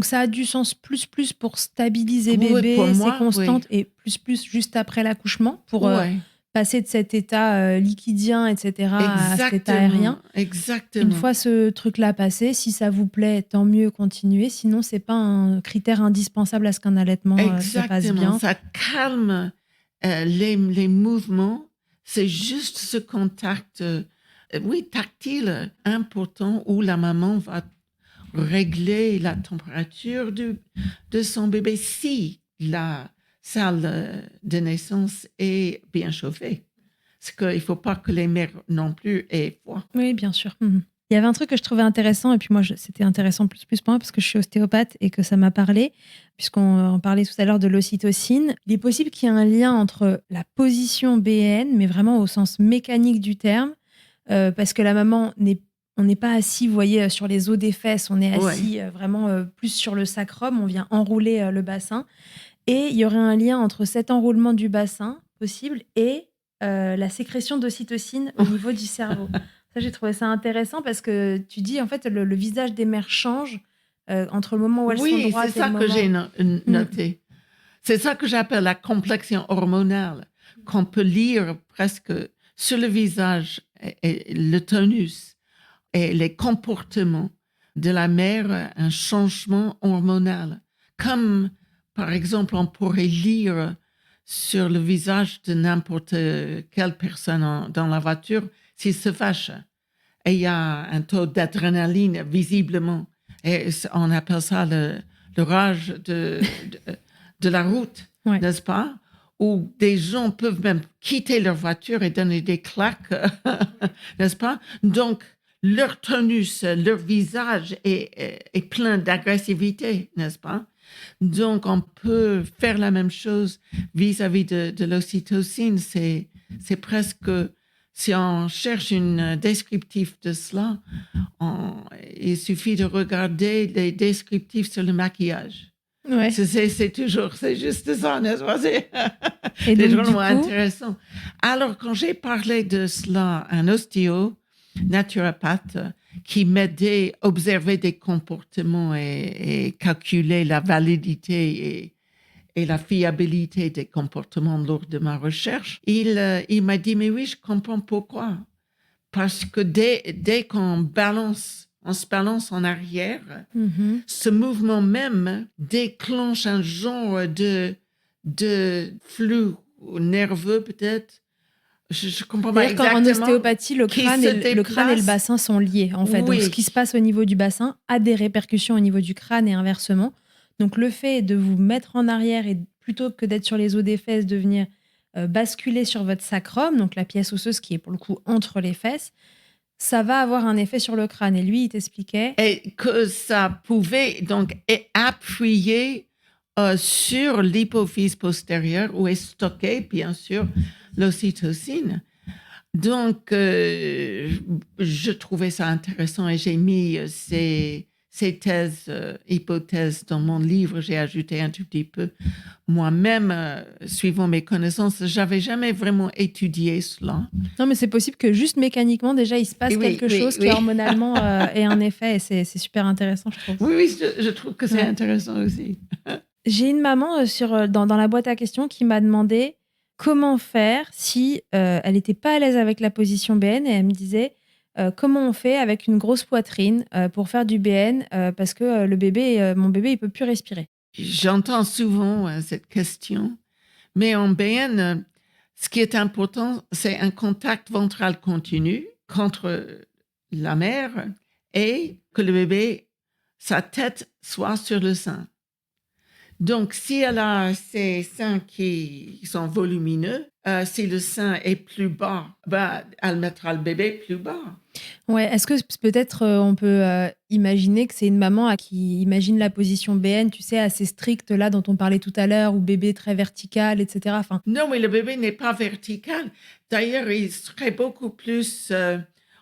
Speaker 3: ça a du sens plus pour stabiliser bébé, c'est constante, et plus juste après l'accouchement pour passer de cet état liquidien, etc., à cet état aérien.
Speaker 2: Exactement.
Speaker 3: Une fois ce truc-là passé, si ça vous plaît, tant mieux, continuez. Sinon, c'est pas un critère indispensable à ce qu'un allaitement se passe bien.
Speaker 2: Ça calme les mouvements. C'est juste ce contact, tactile important où la maman va régler la température de son bébé si la salle de naissance est bien chauffée. Parce qu'il ne faut pas que les mères non plus aient froid.
Speaker 3: Oui, bien sûr. Il y avait un truc que je trouvais intéressant, et puis moi, c'était intéressant plus pour moi parce que je suis ostéopathe et que ça m'a parlé, puisqu'on parlait tout à l'heure de l'ocytocine. Il est possible qu'il y ait un lien entre la position BN, mais vraiment au sens mécanique du terme, parce que la maman on n'est pas assis, vous voyez, sur les os des fesses, on est assis vraiment plus sur le sacrum, on vient enrouler le bassin. Et il y aurait un lien entre cet enroulement du bassin possible et la sécrétion d'ocytocine au niveau du cerveau. Ça, j'ai trouvé ça intéressant parce que tu dis, en fait, le visage des mères change entre le moment où elles sont droites
Speaker 2: c'est ça que j'ai noté. C'est ça que j'appelle la complexion hormonale, qu'on peut lire presque sur le visage et le tonus et les comportements de la mère, un changement hormonal. Comme, par exemple, on pourrait lire sur le visage de n'importe quelle personne dans la voiture s'il se fâche. Et il y a un taux d'adrénaline visiblement. Et on appelle ça le rage de la route, n'est-ce pas? Où des gens peuvent même quitter leur voiture et donner des claques, n'est-ce pas? Donc, leur tonus, leur visage est plein d'agressivité, n'est-ce pas? Donc, on peut faire la même chose vis-à-vis de l'ocytocine. C'est presque, si on cherche un descriptif de cela, il suffit de regarder les descriptifs sur le maquillage.
Speaker 3: Ouais.
Speaker 2: C'est juste ça, n'est-ce pas? C'est vraiment intéressant. Alors, quand j'ai parlé de cela à un ostéo, naturopathe, qui m'aidait à observer des comportements et calculer la validité et la fiabilité des comportements lors de ma recherche, il m'a dit, mais oui, je comprends pourquoi. Parce que dès qu'on se balance en arrière, ce mouvement même déclenche un genre de flux nerveux peut-être. Je comprends pas exactement.
Speaker 3: En ostéopathie, le crâne et le bassin sont liés, en fait.
Speaker 2: Oui.
Speaker 3: Donc, ce qui se passe au niveau du bassin a des répercussions au niveau du crâne et inversement. Donc, le fait de vous mettre en arrière et plutôt que d'être sur les os des fesses, de venir basculer sur votre sacrum, donc la pièce osseuse qui est pour le coup entre les fesses, ça va avoir un effet sur le crâne. Et lui, il t'expliquait...
Speaker 2: Et que ça pouvait donc appuyer sur l'hypophyse postérieure où est stockée, bien sûr, l'ocytocine. Donc, je trouvais ça intéressant et j'ai mis ces hypothèses dans mon livre. J'ai ajouté un tout petit peu. Moi-même, suivant mes connaissances, j'avais jamais vraiment étudié cela.
Speaker 3: Non, mais c'est possible que juste mécaniquement, déjà, il se passe quelque chose qui hormonalement ait un effet et c'est super intéressant, je trouve.
Speaker 2: Oui, je trouve que c'est intéressant aussi.
Speaker 3: J'ai une maman dans la boîte à questions qui m'a demandé comment faire si elle n'était pas à l'aise avec la position BN et elle me disait comment on fait avec une grosse poitrine pour faire du BN parce que mon bébé, il peut plus respirer.
Speaker 2: J'entends souvent cette question, mais en BN, ce qui est important, c'est un contact ventral continu contre la mère et que le bébé, sa tête soit sur le sein. Donc, si elle a ses seins qui sont volumineux, si le sein est plus bas, elle mettra le bébé plus bas.
Speaker 3: Ouais, est-ce que peut-être on peut imaginer que c'est une maman qui imagine la position BN, tu sais, assez stricte, là, dont on parlait tout à l'heure, ou bébé très vertical, etc. Enfin...
Speaker 2: Non, mais le bébé n'est pas vertical. D'ailleurs, il serait beaucoup plus...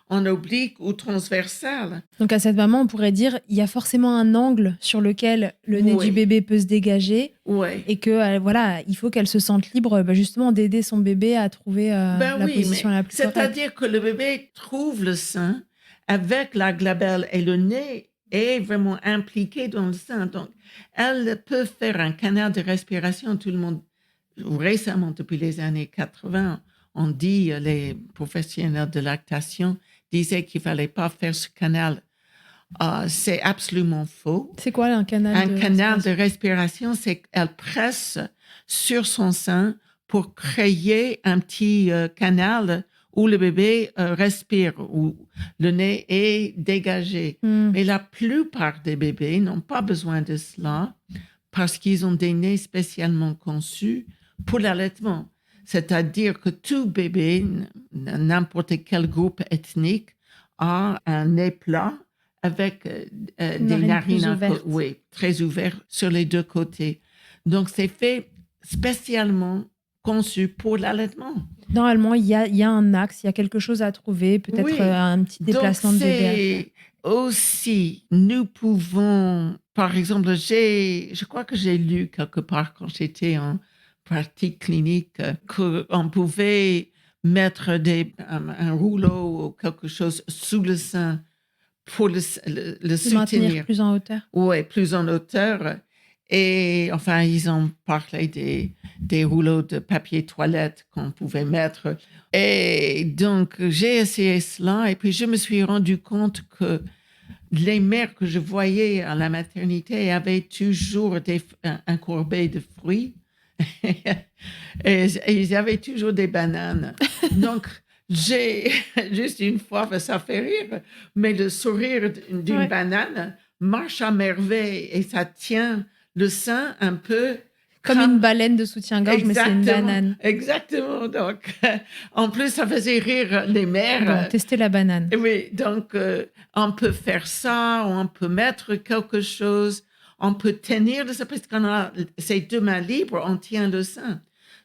Speaker 2: en oblique ou transversal.
Speaker 3: Donc à cette maman, on pourrait dire il y a forcément un angle sur lequel le nez du bébé peut se dégager et que voilà, il faut qu'elle se sente libre justement d'aider son bébé à trouver la position la plus correcte.
Speaker 2: C'est-à-dire que le bébé trouve le sein avec la glabelle et le nez est vraiment impliqué dans le sein. Donc, elle peut faire un canal de respiration. Tout le monde, récemment, depuis les années 80, on dit, les professionnels de lactation disaient qu'il ne fallait pas faire ce canal. C'est absolument faux.
Speaker 3: C'est quoi un canal
Speaker 2: Un canal de respiration, c'est qu'elle presse sur son sein pour créer un petit canal où le bébé respire, où le nez est dégagé. Mais la plupart des bébés n'ont pas besoin de cela parce qu'ils ont des nez spécialement conçus pour l'allaitement. C'est-à-dire que tout bébé, n'importe quel groupe ethnique, a un nez plat avec des narines très ouvertes sur les deux côtés. Donc, c'est fait spécialement conçu pour l'allaitement.
Speaker 3: Normalement, il y a un axe, il y a quelque chose à trouver, peut-être un petit déplacement de bébé.
Speaker 2: Aussi, nous pouvons par exemple, je crois que j'ai lu quelque part quand j'étais en pratique clinique qu'on pouvait mettre un rouleau ou quelque chose sous le sein pour le
Speaker 3: De maintenir
Speaker 2: soutenir.
Speaker 3: plus en hauteur.
Speaker 2: Oui, plus en hauteur. Et enfin, ils ont parlé des rouleaux de papier toilette qu'on pouvait mettre. Et donc, j'ai essayé cela et puis je me suis rendu compte que les mères que je voyais à la maternité avaient toujours un corbeille de fruits et ils avaient toujours des bananes. Donc, j'ai juste une fois, ça fait rire, mais le sourire d'une banane marche à merveille et ça tient le sein un peu
Speaker 3: comme une baleine de soutien-gorge, mais c'est une banane.
Speaker 2: Exactement. Donc, en plus, ça faisait rire les mères.
Speaker 3: Bon, tester la banane.
Speaker 2: Oui, donc on peut faire ça, on peut mettre quelque chose, on peut tenir le sein, parce qu'on a ses deux mains libres, on tient le sein.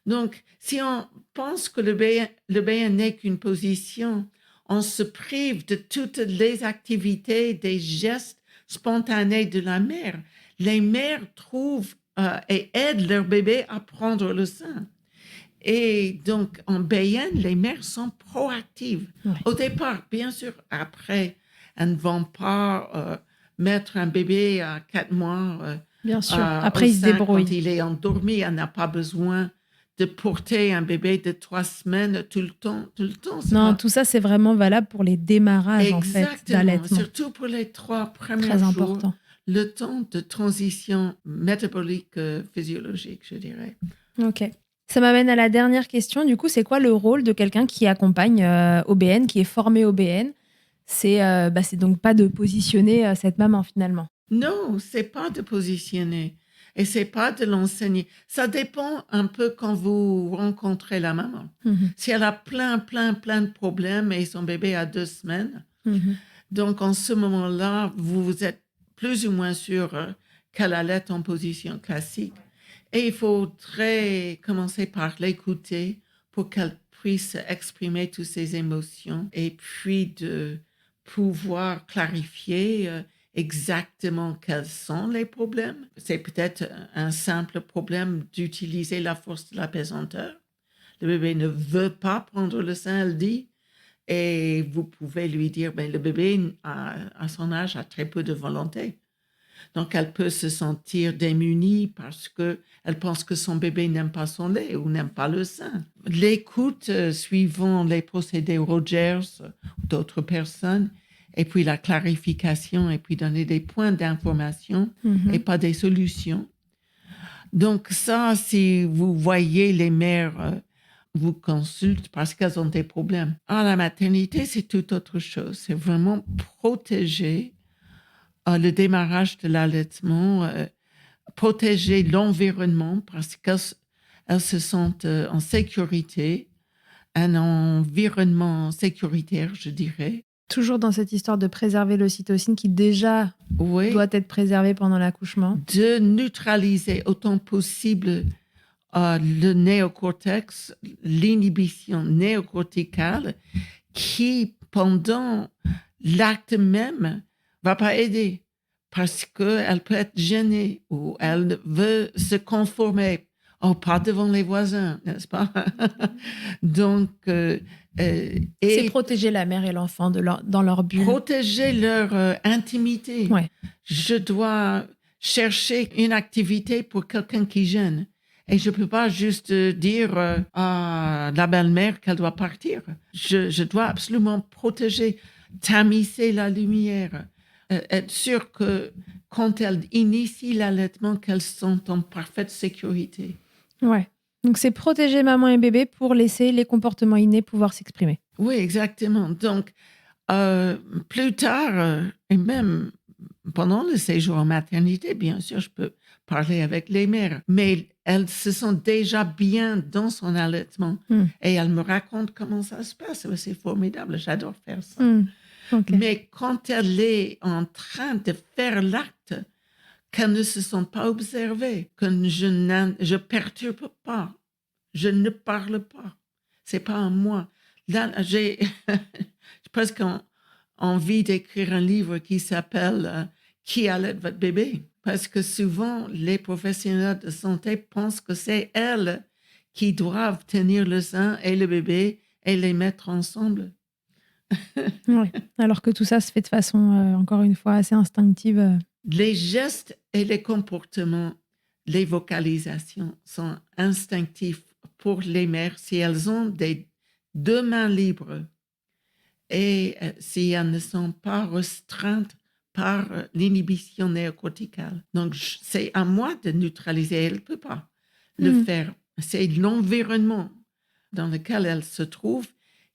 Speaker 2: Donc, si on pense que le bébé n'est qu'une position, on se prive de toutes les activités, des gestes spontanés de la mère. Les mères trouvent et aident leur bébé à prendre le sein. Et donc, en BN, les mères sont proactives.
Speaker 3: Ouais.
Speaker 2: Au départ, bien sûr, après, elles ne vont pas mettre un bébé à 4 mois.
Speaker 3: Bien sûr, après, ils se débrouillent.
Speaker 2: Quand il est endormi, elle n'a pas besoin de porter un bébé de 3 semaines tout le temps.
Speaker 3: Non, tout ça, c'est vraiment valable pour les démarrages, en fait, d'allaitement.
Speaker 2: Surtout pour les 3 premiers
Speaker 3: Très
Speaker 2: jours.
Speaker 3: important.
Speaker 2: Le temps de transition métabolique physiologique, je dirais.
Speaker 3: OK. Ça m'amène à la dernière question. Du coup, c'est quoi le rôle de quelqu'un qui accompagne OBN, qui est formé OBN? C'est donc pas de positionner cette maman, finalement.
Speaker 2: Non, c'est pas de positionner et c'est pas de l'enseigner. Ça dépend un peu quand vous rencontrez la maman.
Speaker 3: Mm-hmm.
Speaker 2: Si elle a plein de problèmes et son bébé a 2 semaines, donc en ce moment-là, vous êtes plus ou moins sûr qu'elle allait en position classique. Et il faudrait commencer par l'écouter pour qu'elle puisse exprimer toutes ses émotions et puis de pouvoir clarifier exactement quels sont les problèmes. C'est peut-être un simple problème d'utiliser la force de la pesanteur. Le bébé ne veut pas prendre le sein, elle dit. Et vous pouvez lui dire, le bébé, à son âge, a très peu de volonté. Donc, elle peut se sentir démunie parce qu'elle pense que son bébé n'aime pas son lait ou n'aime pas le sein. L'écoute, suivant les procédés Rogers ou d'autres personnes, et puis la clarification, et puis donner des points d'information et pas des solutions. Donc ça, si vous voyez les mères vous consultent parce qu'elles ont des problèmes. À la maternité, c'est tout autre chose. C'est vraiment protéger le démarrage de l'allaitement, protéger l'environnement parce qu'elles se sentent en sécurité, un environnement sécuritaire, je dirais.
Speaker 3: Toujours dans cette histoire de préserver l'ocytocine qui déjà doit être préservée pendant l'accouchement.
Speaker 2: De neutraliser autant possible le néocortex, l'inhibition néocorticale qui, pendant l'acte même, va pas aider parce qu'elle peut être gênée ou elle veut se conformer. Oh, pas devant les voisins, n'est-ce pas? Donc,
Speaker 3: c'est protéger la mère et l'enfant dans leur bulle.
Speaker 2: Protéger leur intimité.
Speaker 3: Ouais.
Speaker 2: Je dois chercher une activité pour quelqu'un qui gêne. Et je ne peux pas juste dire à la belle-mère qu'elle doit partir. Je dois absolument protéger, tamiser la lumière, être sûr que quand elle initie l'allaitement, qu'elles sont en parfaite sécurité.
Speaker 3: Ouais. Donc, c'est protéger maman et bébé pour laisser les comportements innés pouvoir s'exprimer.
Speaker 2: Oui, exactement. Donc, plus tard, et même pendant le séjour en maternité, bien sûr, je peux parler avec les mères, mais elles se sentent déjà bien dans son allaitement et elles me racontent comment ça se passe. C'est formidable, j'adore faire ça.
Speaker 3: Okay.
Speaker 2: Mais quand elle est en train de faire l'acte, qu'elle ne se sent pas observée, que je perturbe pas, je ne parle pas, c'est pas à moi. Là, j'ai presque envie d'écrire un livre qui s'appelle « Qui allait votre bébé ?» Parce que souvent, les professionnels de santé pensent que c'est elles qui doivent tenir le sein et le bébé et les mettre ensemble.
Speaker 3: Oui. Alors que tout ça se fait de façon, encore une fois, assez instinctive.
Speaker 2: Les gestes et les comportements, les vocalisations sont instinctifs pour les mères si elles ont deux mains libres et si elles ne sont pas restreintes par l'inhibition néocorticale. Donc, c'est à moi de neutraliser. Elle ne peut pas le faire. C'est l'environnement dans lequel elle se trouve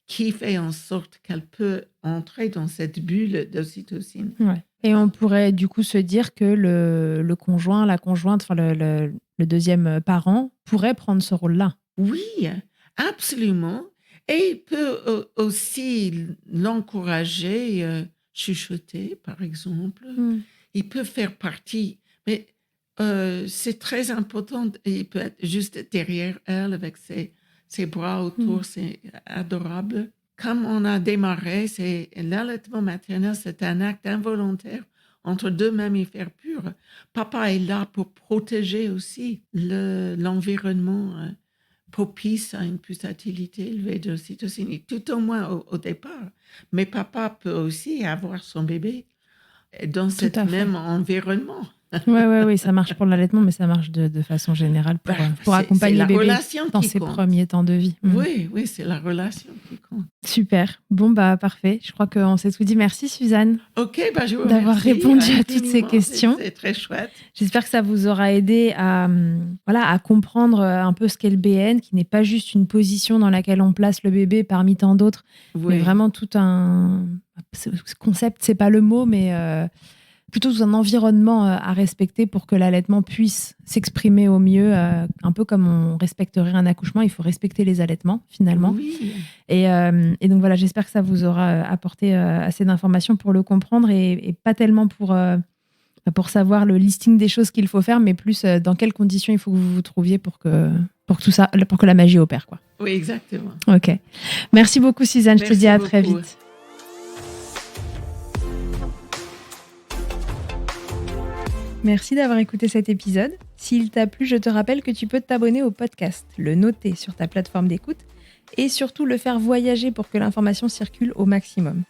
Speaker 2: qui fait en sorte qu'elle peut entrer dans cette bulle d'ocytocine.
Speaker 3: Ouais. Et on pourrait du coup se dire que le conjoint, la conjointe, enfin le deuxième parent pourrait prendre ce rôle-là.
Speaker 2: Oui, absolument. Et il peut aussi l'encourager, chuchoter, par exemple. Il peut faire partie, mais c'est très important. Il peut être juste derrière elle avec ses bras autour, c'est adorable. Comme on a démarré, l'allaitement maternel, c'est un acte involontaire entre deux mammifères purs. Papa est là pour protéger aussi l'environnement propice à une pulsatilité élevée d'ocytocine, tout au moins au départ. Mais papa peut aussi avoir son bébé dans cet même environnement.
Speaker 3: Oui, ça marche pour l'allaitement, mais ça marche de façon générale pour accompagner le bébé dans ses premiers temps de vie.
Speaker 2: Oui, c'est la relation qui compte.
Speaker 3: Super. Bon, parfait. Je crois qu'on s'est tout dit. Merci, Suzanne.
Speaker 2: Ok, je vous
Speaker 3: d'avoir répondu à toutes ces questions.
Speaker 2: C'est très chouette.
Speaker 3: J'espère que ça vous aura aidé à comprendre un peu ce qu'est le BN, qui n'est pas juste une position dans laquelle on place le bébé parmi tant d'autres, mais vraiment tout un... Ce concept, c'est pas le mot, mais... plutôt un environnement à respecter pour que l'allaitement puisse s'exprimer au mieux, un peu comme on respecterait un accouchement. Il faut respecter les allaitements, finalement.
Speaker 2: Oui.
Speaker 3: Et donc voilà, j'espère que ça vous aura apporté assez d'informations pour le comprendre et pas tellement pour savoir le listing des choses qu'il faut faire, mais plus dans quelles conditions il faut que vous vous trouviez pour que la magie opère, quoi.
Speaker 2: Oui, exactement.
Speaker 3: Ok. Merci beaucoup, Suzanne. Je te dis à très vite.
Speaker 1: Merci d'avoir écouté cet épisode. S'il t'a plu, je te rappelle que tu peux t'abonner au podcast, le noter sur ta plateforme d'écoute et surtout le faire voyager pour que l'information circule au maximum.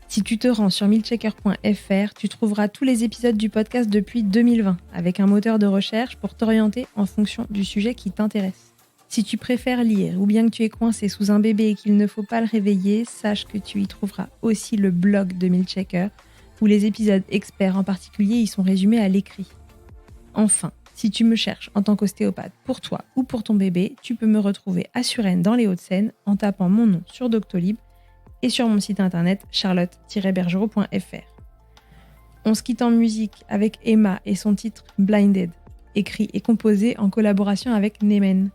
Speaker 1: Si tu te rends sur milchecker.fr, tu trouveras tous les épisodes du podcast depuis 2020 avec un moteur de recherche pour t'orienter en fonction du sujet qui t'intéresse. Si tu préfères lire ou bien que tu es coincé sous un bébé et qu'il ne faut pas le réveiller, sache que tu y trouveras aussi le blog de Milchecker où les épisodes experts en particulier y sont résumés à l'écrit. Enfin, si tu me cherches en tant qu'ostéopathe pour toi ou pour ton bébé, tu peux me retrouver à Suresnes dans les Hauts-de-Seine en tapant mon nom sur Doctolib et sur mon site internet charlotte-bergerot.fr. On se quitte en musique avec Emma et son titre Blinded, écrit et composé en collaboration avec Nemen.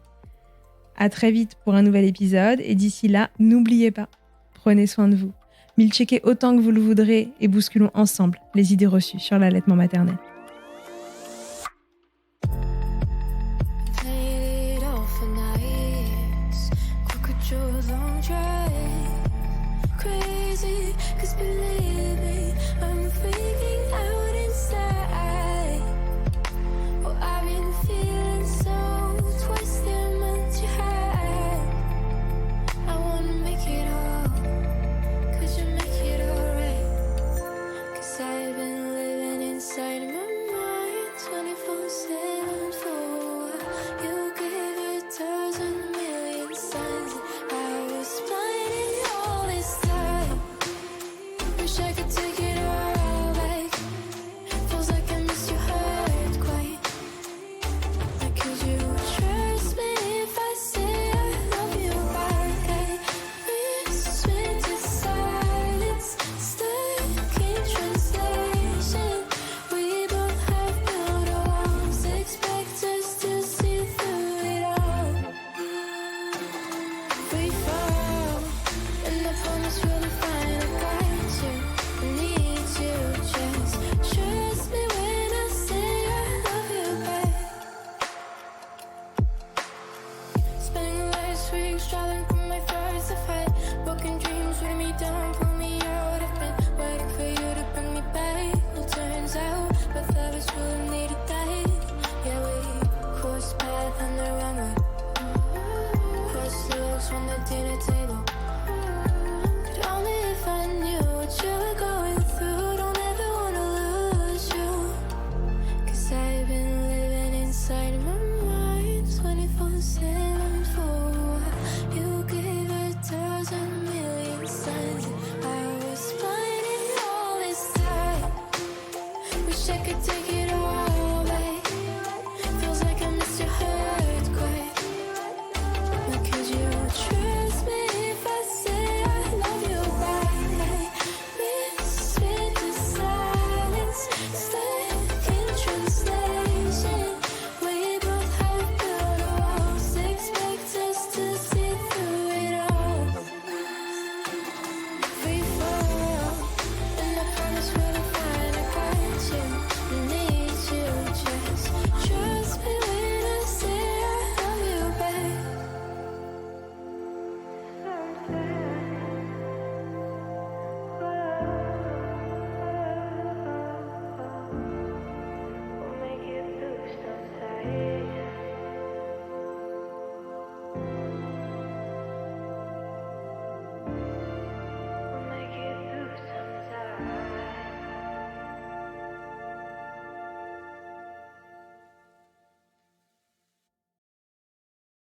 Speaker 1: À très vite pour un nouvel épisode et d'ici là, n'oubliez pas, prenez soin de vous. Milchecker autant que vous le voudrez et bousculons ensemble les idées reçues sur l'allaitement maternel.
Speaker 4: Turns out, but love is truly needed that. Yeah, we crossed paths on the runway. Cross looks from the dinner table.